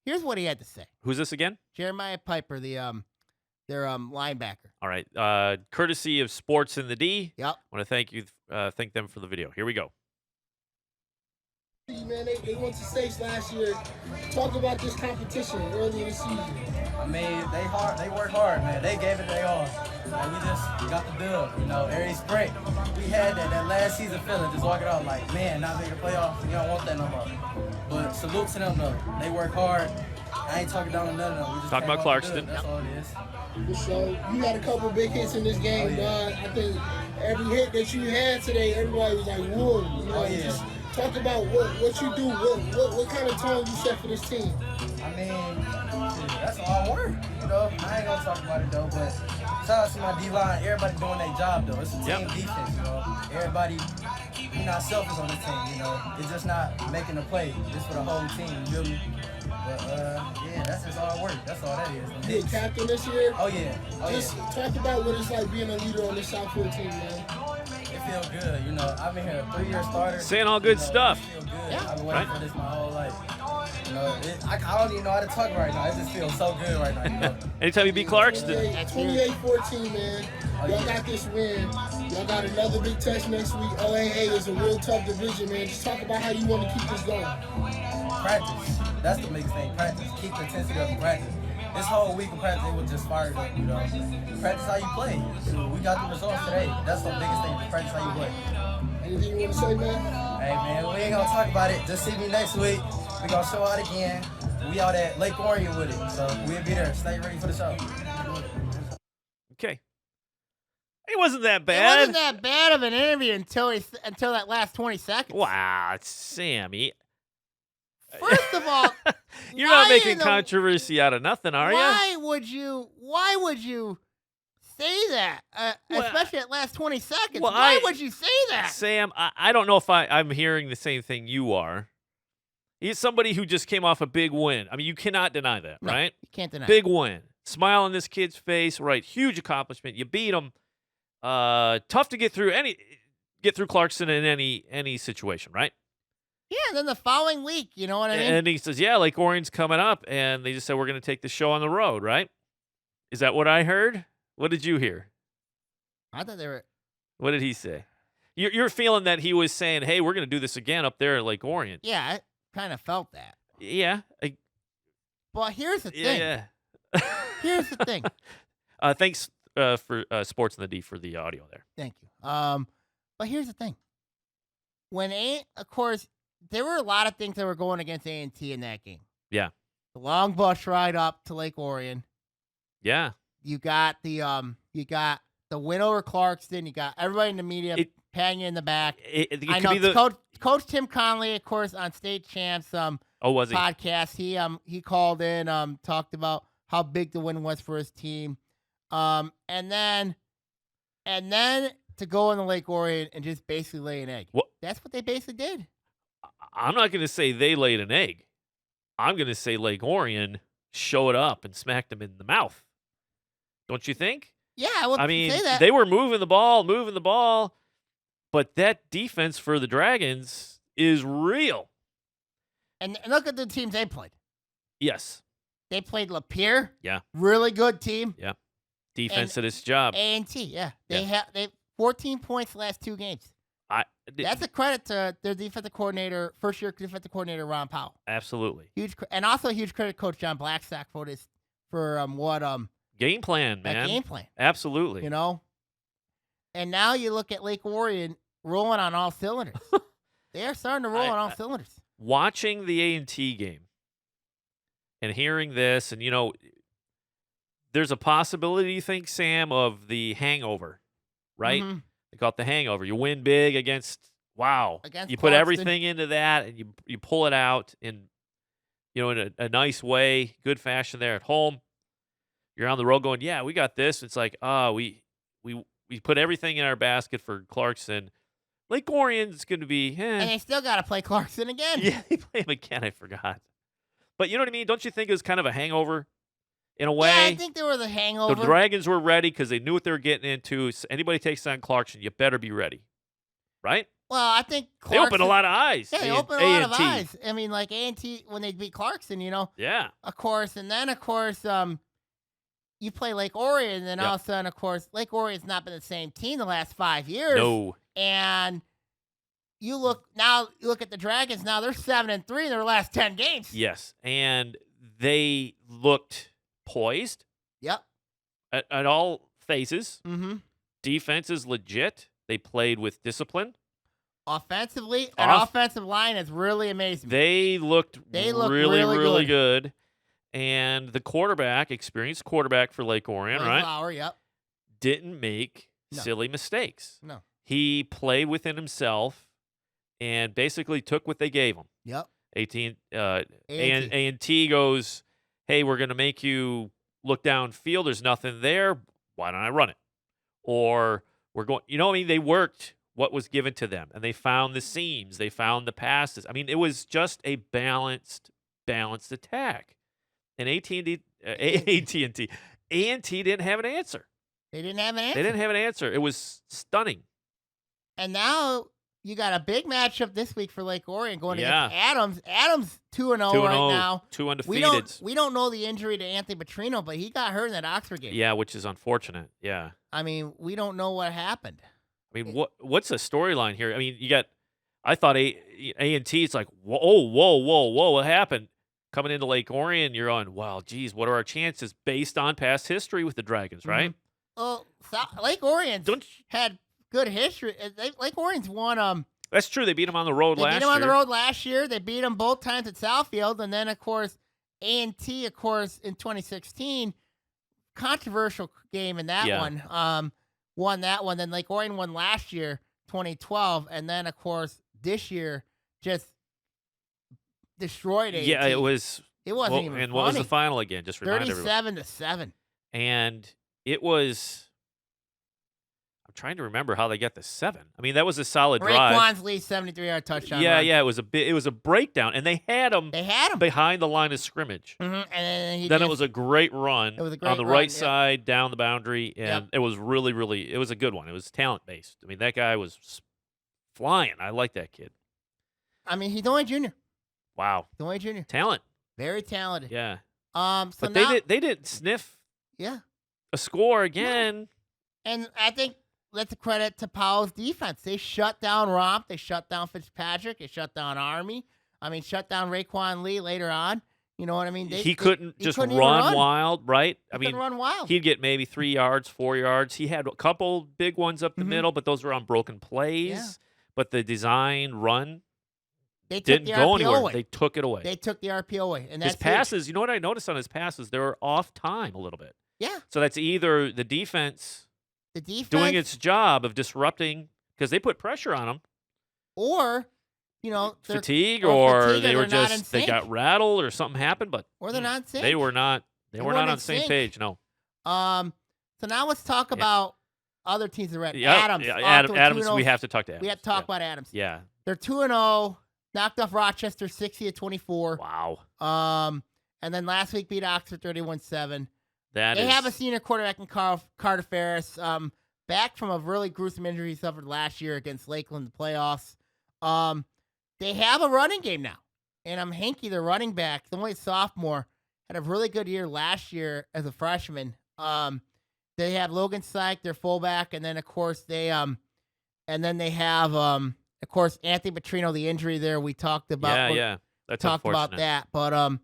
Here's what he had to say. Who's this again? Jeremiah Piper, their linebacker. All right. Courtesy of Sports in the D. Yep. I want to thank them for the video. Here we go. Man, they went to states last year. Talk about this competition early in the season. I mean, they work hard, man. They gave it their all. And we just got the dub, every spring. We had that last season feeling, just walking out like, man, not making the playoffs, you don't want that no more. But salute to them, though. They work hard. I ain't talking down to none of them. We just Talking came about off the Clarkston. dub. That's all it is. So you had a couple big hits in this game, dog. I think every hit that you had today, everybody was like, whoa. Just talk about what you do, what kind of tone you set for this team. I mean, that's all work, I ain't gonna talk about it though, but shout out to my D-line. Everybody doing their job though. It's a team defense, Everybody, we not selfish on the team, It's just not making a play. It's for the whole team, you feel me? But that's just all work. That's all that is. You a captain this year? Oh yeah. Just talk about what it's like being a leader on this Southfield team, man. It feels good, I've been here a 3-year starter. Saying all good stuff. It feels good. Yeah. I've been waiting for this my whole life. I don't even know how to talk right now. It just feels so good right now. Anytime you beat Clarkston. 28-14, man. Y'all got this win. Y'all got another big test next week. OAA is a real tough division, man. Just talk about how you want to keep this going. Practice. That's the biggest thing. Practice. Keep the intensity up in practice. This whole week of practice, it was just fired up, Practice how you play. So we got the results today. That's the biggest thing. Practice how you play. Anything you want to say, man? Hey, man, we ain't going to talk about it. Just see me next week. We going to show out again. We out at Lake Orion with it. So we'll be there. Stay ready for the show. Okay. It wasn't that It bad. wasn't that bad of an interview until that last 20 seconds. Wow, Sammy. First of all, You're why not making in the- controversy out of nothing, are you? Why would you say that, Well, especially at last 20 seconds. well, Why would you say that? Sam, I don't know if I'm hearing the same thing you are. He's somebody who just came off a big win. I mean, you cannot deny that, No, right? You can't deny. Big win. Smile on this kid's face, right? Huge accomplishment. You beat him. Tough to get through Clarkson in any situation, right? Yeah, and then the following week, you know what I mean? And he says, yeah, Lake Orion's coming up, and they just said we're going to take the show on the road, right? Is that what I heard? What did you hear? I thought they were. What did he say? You're feeling that he was saying, hey, we're going to do this again up there at Lake Orion. Yeah, I kind of felt that. Yeah. But here's the thing. Yeah. Here's the thing. Thanks for Sports in the D for the audio there. Thank you. But here's the thing. Of course, there were a lot of things that were going against A&T in that game. Yeah. The long bus ride up to Lake Orion. Yeah. You got the win over Clarkston. You got everybody in the media patting you in the back. It I could know be the Coach Tim Conley, of course, on State Champs was he? podcast. He called in, talked about how big the win was for his team, and then to go in the Lake Orion and just basically lay an egg. What? That's what they basically did. I'm not going to say they laid an egg. I'm going to say Lake Orion showed up and smacked them in the mouth. Don't you think? Yeah, I would I mean, say that. they were moving the ball, but that defense for the Dragons is real. And look at the teams they played. Yes. They played Lapeer. Yeah. Really good team. Yeah. Defense at its job. A&T, yeah. They Yeah. have 14 points the last 2 games. That's a credit to their defensive coordinator, first-year defensive coordinator Ron Powell. Absolutely. And also a huge credit to Coach John Blackstock for Game plan, man. that game plan. Absolutely. You know? And now you look at Lake Orion rolling on all cylinders. They are starting to roll on all cylinders. Watching the A&T game and hearing this, and, there's a possibility, you think, Sam, of the hangover, right? Mhm. They call it the hangover. You win big against you put Clarkston. everything into that, and you pull it out in a nice way, good fashion there at home. You're on the road going, yeah, we got this. It's like, we put everything in our basket for Clarkson. Lake Orion's going to be, And they still got to play Clarkson again. Yeah, they play him again. I forgot. But you know what I mean? Don't you think it was kind of a hangover in a way? Yeah, I think there was a hangover. The Dragons were ready because they knew what they were getting into. So anybody takes on Clarkson, you better be ready. Right? Well, I think They opened a lot of eyes. Yeah, they opened a lot of eyes. I mean, like A&T, when they beat Clarkson, Yeah. of course. And then, of course, you play Lake Orion, and then all of a sudden, of course, Lake Orion's not been the same team the last 5 years. No. And you look at the Dragons now; they're 7-3 in their last 10 games. Yes. And they looked poised Yep. at all phases. Mm-hmm. Defense is legit. They played with discipline. Offensively, an offensive line is really amazing. They looked really good. good. And the experienced quarterback for Lake Orion, Blaine right? Flower, yep. Didn't make No. silly mistakes. No. He played within himself and basically took what they gave him. Yep. A&T goes, hey, we're going to make you look downfield. There's nothing there. Why don't I run it? Or we're going, they worked what was given to them, and they found the seams. They found the passes. I mean, it was just a balanced attack. And A&T didn't have an answer. They didn't have an answer. They didn't have an answer. It was stunning. And now you got a big matchup this week for Lake Orion going Yeah. against Adams. Adams 2-0 right now. 2 undefeated. We don't know the injury to Anthony Petrino, but he got hurt in that Oxford game. Yeah, which is unfortunate. Yeah. I mean, we don't know what happened. I mean, what's the storyline here? I mean, I thought A&T, it's like, whoa, what happened? Coming into Lake Orion, you're on, wow, geez, what are our chances based on past history with the Dragons, right? Well, Lake Orion had good history. Lake Orion's won. That's true. They beat them on the road last year. They beat them on the road last year. They beat them both times at Southfield. And then, of course, A&T, of course, in 2016, controversial game in that one. Won that one. Then Lake Orion won last year, 2012. And then, of course, this year just destroyed A&T. Yeah, it wasn't even even And funny. what was the final again? Just remind everyone. 37-7. And it was I'm trying to remember how they got the 7. I mean, that was a solid drive. Raekwon's lead 73-yard touchdown. Yeah, run. yeah. It was a breakdown, and they had him. They had him. Behind the line of scrimmage. And then Then it was a great run. It was a great on the run, right yep. side down the boundary, and Yep. it was really, really. It was a good one. It was talent based. I mean, that guy was flying. I like that kid. I mean, he's only junior. Wow, He's only junior. talent. Very talented. Yeah. So But now, they didn't sniff yeah. a score again. And I think that's a credit to Powell's defense. They shut down Romp. They shut down Fitzpatrick. They shut down Army. I mean, shut down Raekwon Lee later on. You know what I mean? He couldn't just couldn't run even run. wild, right? I He mean, couldn't run wild. he'd get maybe 3 yards, 4 yards. He had a couple big ones up the Mhm. middle, but those were on broken plays. Yeah. But the design run They took didn't the go RPO anywhere. away. They took it away. They took the RPO away. And His that's passes, you know what I noticed on his passes? They were off time a little bit. Yeah. So that's either the defense The defense doing its job of disrupting, because they put pressure on him, or, they're, fatigue, or or fatigue, they or were they're not in just they sync. got rattled or something happened, but Or they're not in sync. they were not weren't on in the same sync. page. No. So now let's talk about other teams that are at Yeah, Adams. yeah, off to a Adams. 2-0 We have to talk to Adams. We have to talk yeah. about Adams. Yeah. They're 2-0, knocked off Rochester 60-24. Wow. And then last week beat Oxford 31-7. They They have a senior quarterback in Carter Ferris, back from a really gruesome injury he suffered last year against Lakeland in the playoffs. They have a running game now. And Hankey, their running back, the only sophomore, had a really good year last year as a freshman. They have Logan Syke, their fullback, and then of course they have of course Anthony Petrino, the injury there we talked about. Yeah. That's Talked about unfortunate. that. But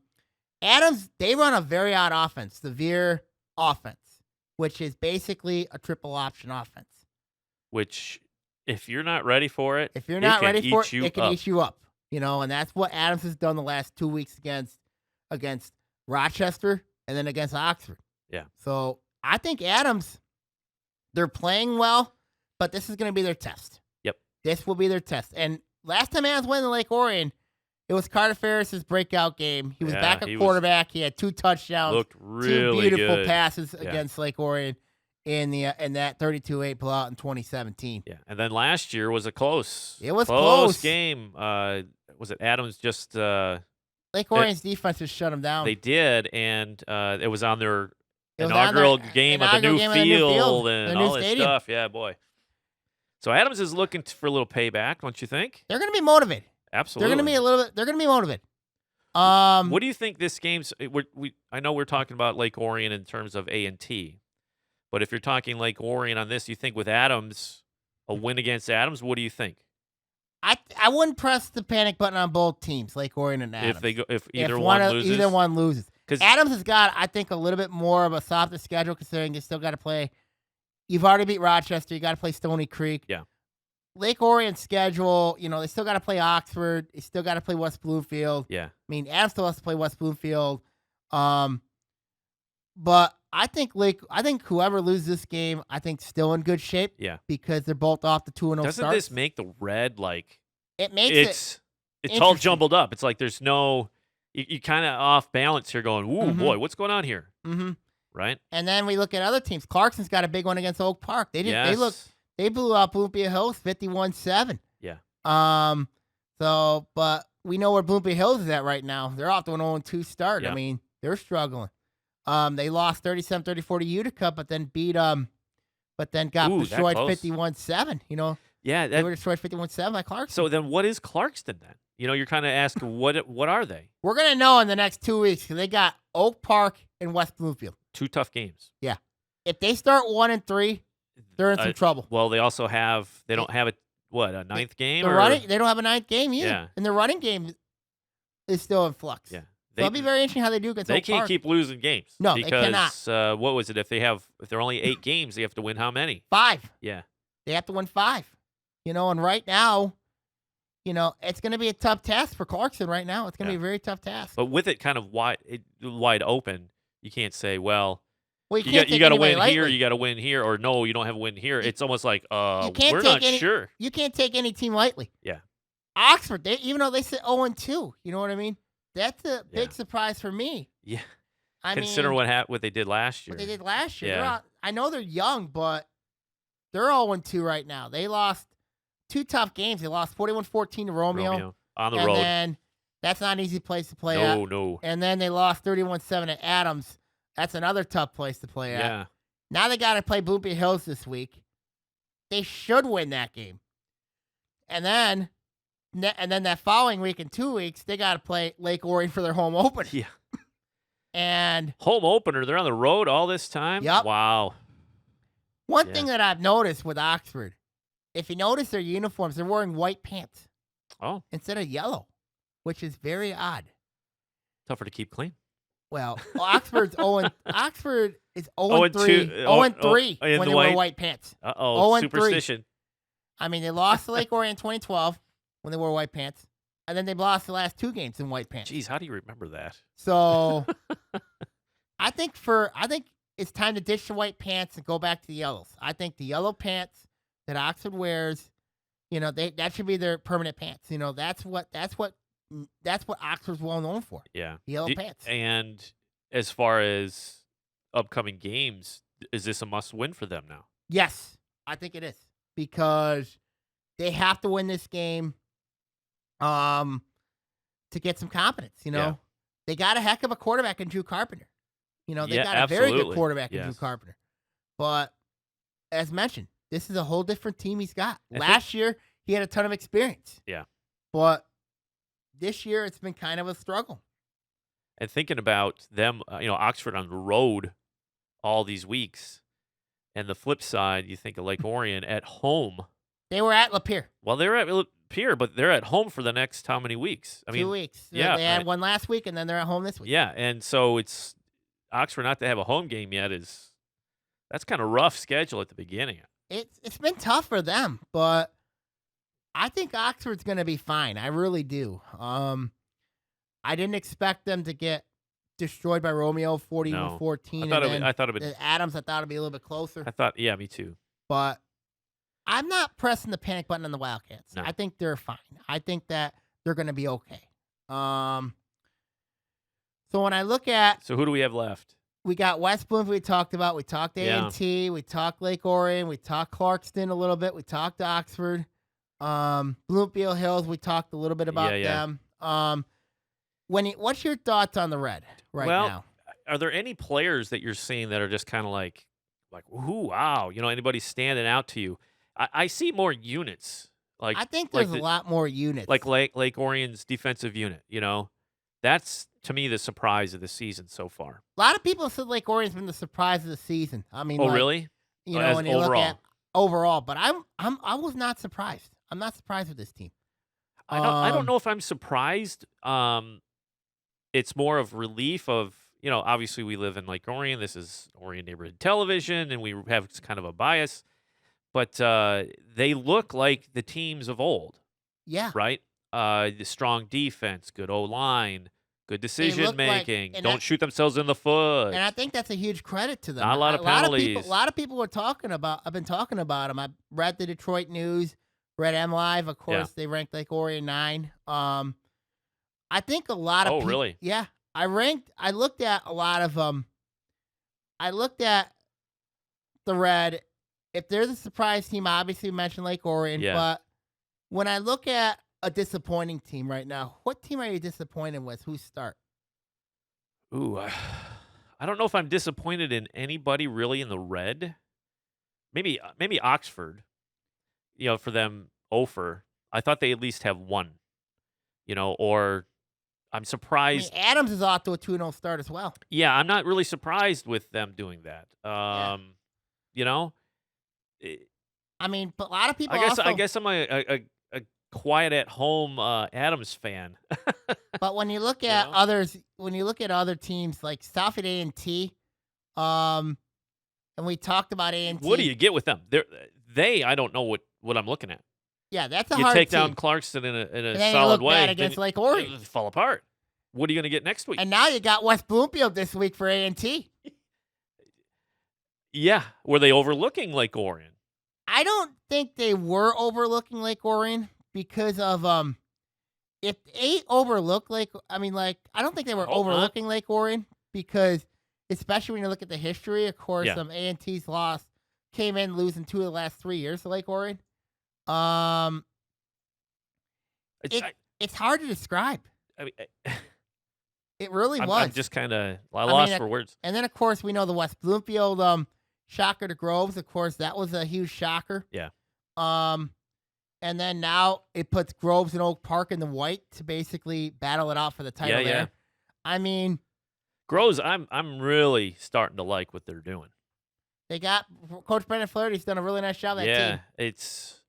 Adams, they run a very odd offense, severe offense, which is basically a triple option offense. Which, if you're not ready for it, If you're not ready for it, you it can up. eat you up. And that's what Adams has done the last 2 weeks against Rochester and then against Oxford. Yeah. So I think Adams, they're playing well, but this is going to be their test. Yep. This will be their test. And last time Adams went to Lake Orion, it was Carter Ferris's breakout game. He was back at quarterback. He had 2 touchdowns. Looked really 2 beautiful good. passes Yeah. against Lake Orion in that 32-8 blowout in 2017. Yeah. And then last year was a close. It was close. Game. Was it Adams just Lake Orion's defense just shut him down. they did, and it was on their It was on inaugural their game of the inaugural new game of the new field, field the and new all this stadium. stuff. Yeah, boy. So Adams is looking for a little payback, don't you think? They're going to be motivated. Absolutely. They're going to be They're going to be motivated. What do you think this game's? I know we're talking about Lake Orion in terms of A&T, but if you're talking Lake Orion on this, you think with Adams, a win against Adams, what do you think? I wouldn't press the panic button on both teams, Lake Orion and Adams. If either one loses, either one loses. 'Cause- Adams has got, I think, a little bit more of a softer schedule considering they still got to play. You've already beat Rochester. You got to play Stony Creek. Yeah. Lake Orion's schedule, they still got to play Oxford. They still got to play West Bloomfield. Yeah. I mean, Adams still has to play West Bloomfield. But I think whoever loses this game, I think still in good shape. Yeah. Because they're both off the 2-0 Doesn't starts. this make the red like It makes it's all interesting. jumbled up? It's like there's no you kind of off balance here, going, ooh Mhm. boy, what's going on here? Mm-hmm. Right? And then we look at other teams. Clarkson's got a big one against Oak Park. They Yes. they blew out Bloomfield Hills 51-7. Yeah. But we know where Bloomfield Hills is at right now. They're off to an 0-2 start. Yeah. I mean, they're struggling. They lost 37-34 to Utica, but then got Ooh, that destroyed close. 51-7. Yeah. They were destroyed 51-7 by Clarkson. So then, what is Clarkston then? You're kind of asking what are they? We're gonna know in the next 2 weeks because they got Oak Park and West Bloomfield. 2 tough games. Yeah. If they start 1-3, they're in some trouble. Well, they also they don't have a ninth game? They don't have a ninth game either. Yeah. And the running game is still in flux. Yeah. So it'll be very interesting how they do against They Oak can't Park. keep losing games. No, they because, cannot. what was it? If they're only 8 games, they have to win how many? 5. Yeah. They have to win 5. And right now, it's going to be a tough task for Clarkson right now. It's going to be a very tough task. But with it kind of wide open, you can't say, well, Well, you can't got to win lightly. here, you got to win here, or no, you don't have a win here. It's almost like, can't we're take not sure. You can't take any team lightly. Yeah. Oxford, even though they said 0-2, you know what I mean? That's a big surprise for me. Yeah. I Consider mean, what they did last year. what they did last year. Yeah. I know they're young, but They're 0-2 right now. They lost 2 tough games. They lost 41-14 to Romeo on the and road. then that's not an easy place to play at. No. And then they lost 31-7 at Adams. That's another tough place to play at. Yeah. Now they got to play Bloomfield Hills this week. They should win that game. And then that following week in 2 weeks, they got to play Lake Orion for their home opener. Yeah. And home opener. They're on the road all this time? Yep. Wow. One thing that I've noticed with Oxford, if you notice their uniforms, they're wearing white pants instead of yellow, which is very odd. Tougher to keep clean. Well, Oxford is 0-3 when they wear white pants. Uh-oh, superstition. I mean, they lost to Lake Orion in 2012 when they wore white pants, and then they lost the last 2 games in white pants. Jeez, how do you remember that? So, I think it's time to ditch the white pants and go back to the yellows. I think the yellow pants that Oxford wears, that should be their permanent pants. That's what Oxford's well known for. Yeah. Yellow pants. And as far as upcoming games, is this a must-win for them now? Yes, I think it is. Because they have to win this game to get some confidence, Yeah. They got a heck of a quarterback in Drew Carpenter. They got a absolutely. very good quarterback in Yes. Drew Carpenter. But as mentioned, this is a whole different team he's got. Last year, he had a ton of experience. Yeah. But this year, it's been kind of a struggle. And thinking about them, Oxford on the road all these weeks, and the flip side, you think of Lake Orion at home. They were at Lapeer. Well, they're at Lapeer, but they're at home for the next how many weeks? 2 weeks. Yeah. They had one last week, and then they're at home this week. Yeah, and so it's Oxford not to have a home game yet that's kind of rough schedule at the beginning. It's been tough for them, but I think Oxford's going to be fine. I really do. I didn't expect them to get destroyed by Romeo 40-14. I thought it would. Adams, I thought it'd be a little bit closer. Yeah, me too. But I'm not pressing the panic button on the Wildcats. No. I think they're fine. I think that they're going to be okay. So when I look at, So who do we have left? we got West Bloomfield we talked about. We talked Yeah. A&T. We talked Lake Orion. We talked Clarkston a little bit. We talked Oxford. Bloomfield Hills, we talked a little bit about them. What's your thoughts on the Red now? Are there any players that you're seeing that are just kind of like, ooh, wow, anybody standing out to you? I see more units. I think there's a lot more units. Like Lake Orion's defensive unit, That's, to me, the surprise of the season so far. A lot of people said Lake Orion's been the surprise of the season. I mean, really? When you look at overall, but I was not surprised. I'm not surprised with this team. I don't know if I'm surprised. It's more of relief of, obviously we live in Lake Orion. This is Orion Neighborhood Television, and we have kind of a bias. But they look like the teams of old. Yeah. Right? The strong defense, good O-line, good decision making, don't shoot themselves in the foot. And I think that's a huge credit to them. Not a lot of penalties. A lot of people were talking about. I've been talking about them. I read the Detroit News, read M Live. Of course, they ranked Lake Orion 9. I think a lot of. Oh, really? Yeah, I looked at a lot of I looked at the Red. If there's a surprise team, obviously we mentioned Lake Orion. Yeah. But when I look at a disappointing team right now, what team are you disappointed with? Who's start? Ooh, I don't know if I'm disappointed in anybody really in the Red. Maybe Oxford. For them, Ophir. I thought they at least have one. Or I'm surprised. Adams is off to a 2-0 start as well. Yeah, I'm not really surprised with them doing that. But a lot of people. I guess I'm a quiet at home Adams fan. But when you look at other teams like Southfield A&T, and we talked about A&T. What do you get with them? I don't know what I'm looking at. Yeah, that's a hard team. You take down Clarkston in a and solid you look way. bad against Lake Orion. It'll fall apart. What are you going to get next week? And now you got West Bloomfield this week for A&T. Yeah, were they overlooking Lake Orion? I don't think they were overlooking Lake Orion because of if they overlook I don't think they were overlooking Lake Orion because especially when you look at the history, of course, A&T's lost came in losing 2 of the last 3 years to Lake Orion. It's hard to describe. I mean, It really was. I'm just kind of lost for words. And then, of course, we know the West Bloomfield shocker to Groves. Of course, that was a huge shocker. Yeah. And then now it puts Groves and Oak Park in the white to basically battle it out for the title there. Yeah. I mean, Groves, I'm really starting to like what they're doing. they got Coach Brendan Flaherty's done a really nice job of that team. It's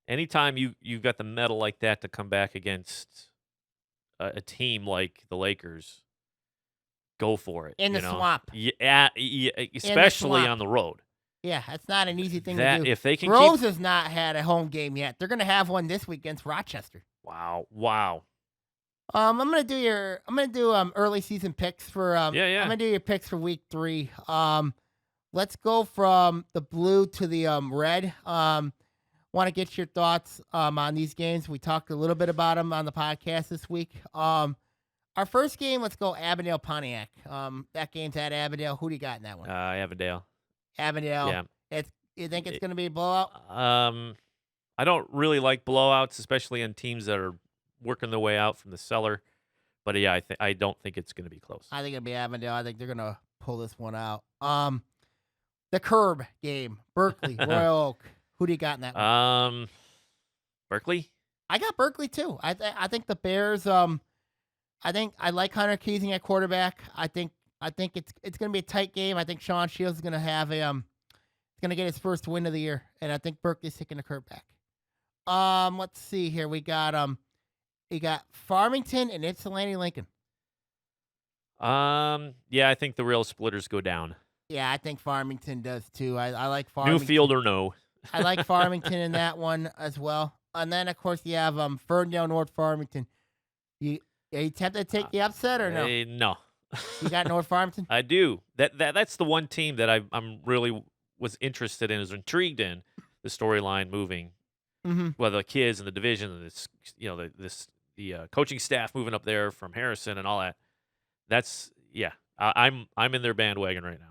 anytime you've got the metal like that to come back against a team like the Lakers, go for it. In the swamp. Yeah, especially on the road. Yeah, that's not an easy thing to do. If they can Groves has not had a home game yet. They're going to have one this week against Rochester. Wow. I'm gonna do early season picks for I'm gonna do your picks for week 3. Let's go from the blue to the red. Want to get your thoughts on these games. We talked a little bit about them on the podcast this week. Our first game, let's go Avondale Pontiac. That game's at Avondale. Who do you got in that one? Avondale. Avondale. Yeah. You think it's going to be a blowout? I don't really like blowouts, especially on teams that are working their way out from the cellar. But yeah, I don't think it's going to be close. I think it'll be Avondale. I think they're going to pull this one out. The curb game, Berkeley, Royal Oak. Who do you got in that one? Berkeley. I got Berkeley too. I think the Bears. I think I like Hunter Keesing at quarterback. I think it's going to be a tight game. I think Sean Shields is going to have going to get his first win of the year, and I think Berkeley's taking the curb back. Let's see here. We got Farmington and Ypsilanti Lincoln. Yeah, I think the real splitters go down. Yeah, I think Farmington does too. I like Farmington. Newfield or no. I like Farmington in that one as well. And then of course you have Ferndale North Farmington. Are you tempted to take the upset or no? No. You got North Farmington? I do. That's the one team that I'm really was interested in, is intrigued in the storyline moving. Mm-hmm. Well, the kids and the division and this, the coaching staff moving up there from Harrison and all that. That's I'm in their bandwagon right now.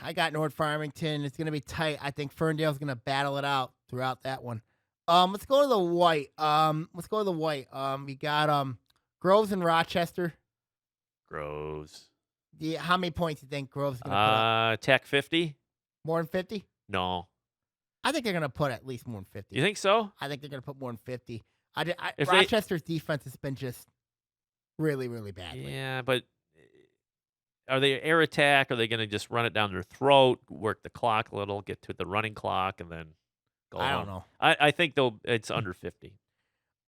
I got North Farmington. It's going to be tight. I think Ferndale's going to battle it out throughout that one. Let's go to the white. We got Groves and Rochester. Groves. Yeah, how many points do you think Groves is going to put up? Tech 50? More than 50? No. I think they're going to put at least more than 50. You think so? I think they're going to put more than 50. Rochester's defense has been just really, really bad. Yeah, but are they air attack? Are they going to just run it down their throat, work the clock a little, get to the running clock, and then go I on? don't know. I think it's under 50.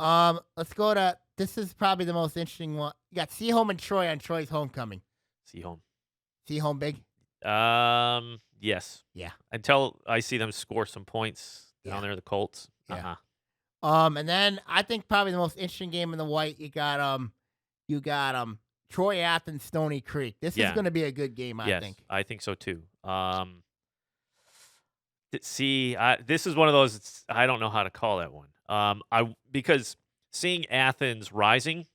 Let's go to, this is probably the most interesting one. You got Seaholm and Troy on Troy's homecoming. Seaholm big? Yes. Yeah. Until I see them score some points down there, the Colts. Yeah. And then I think probably the most interesting game in the white, you got Troy Athens, Stony Creek. This is going to be a good game, I think. I think so too. This is one of those, I don't know how to call that one. Because seeing Athens rising.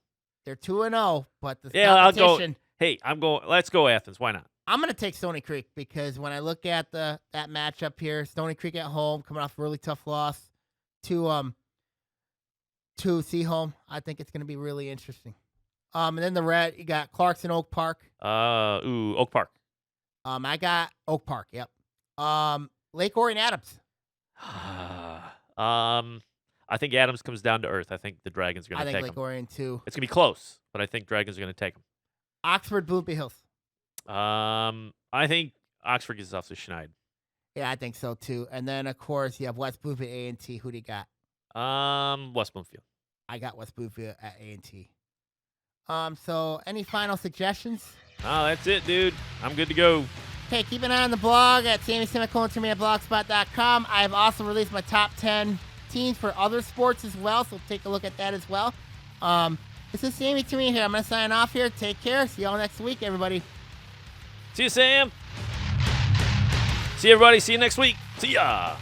They're 2-0, but the competition. I'll go. Hey, let's go Athens. Why not? I'm going to take Stony Creek because when I look at that matchup here, Stony Creek at home, coming off a really tough loss to Seaholm, I think it's going to be really interesting. And then the red, you got Clarkson, Oak Park. Oak Park. I got Oak Park. Yep. Lake Orion Adams. I think Adams comes down to earth. I think the Dragons are going to take him. I think Lake Orion too. It's going to be close, but I think Dragons are going to take him. Oxford, Bloomfield Hills. I think Oxford gets off the schneid. Yeah, I think so too. And then of course you have West Bloomfield, A&T. Who do you got? West Bloomfield. I got West Bloomfield at A&T. So any final suggestions? Oh, that's it, dude. I'm good to go. Okay, keep an eye on the blog at SammySemicolon@blogspot.com. I have also released my top 10 teams for other sports as well, so take a look at that as well. This is Sammy Toomey here. I'm going to sign off here. Take care. See y'all next week, everybody. See you, Sam. See you, everybody. See you next week. See ya.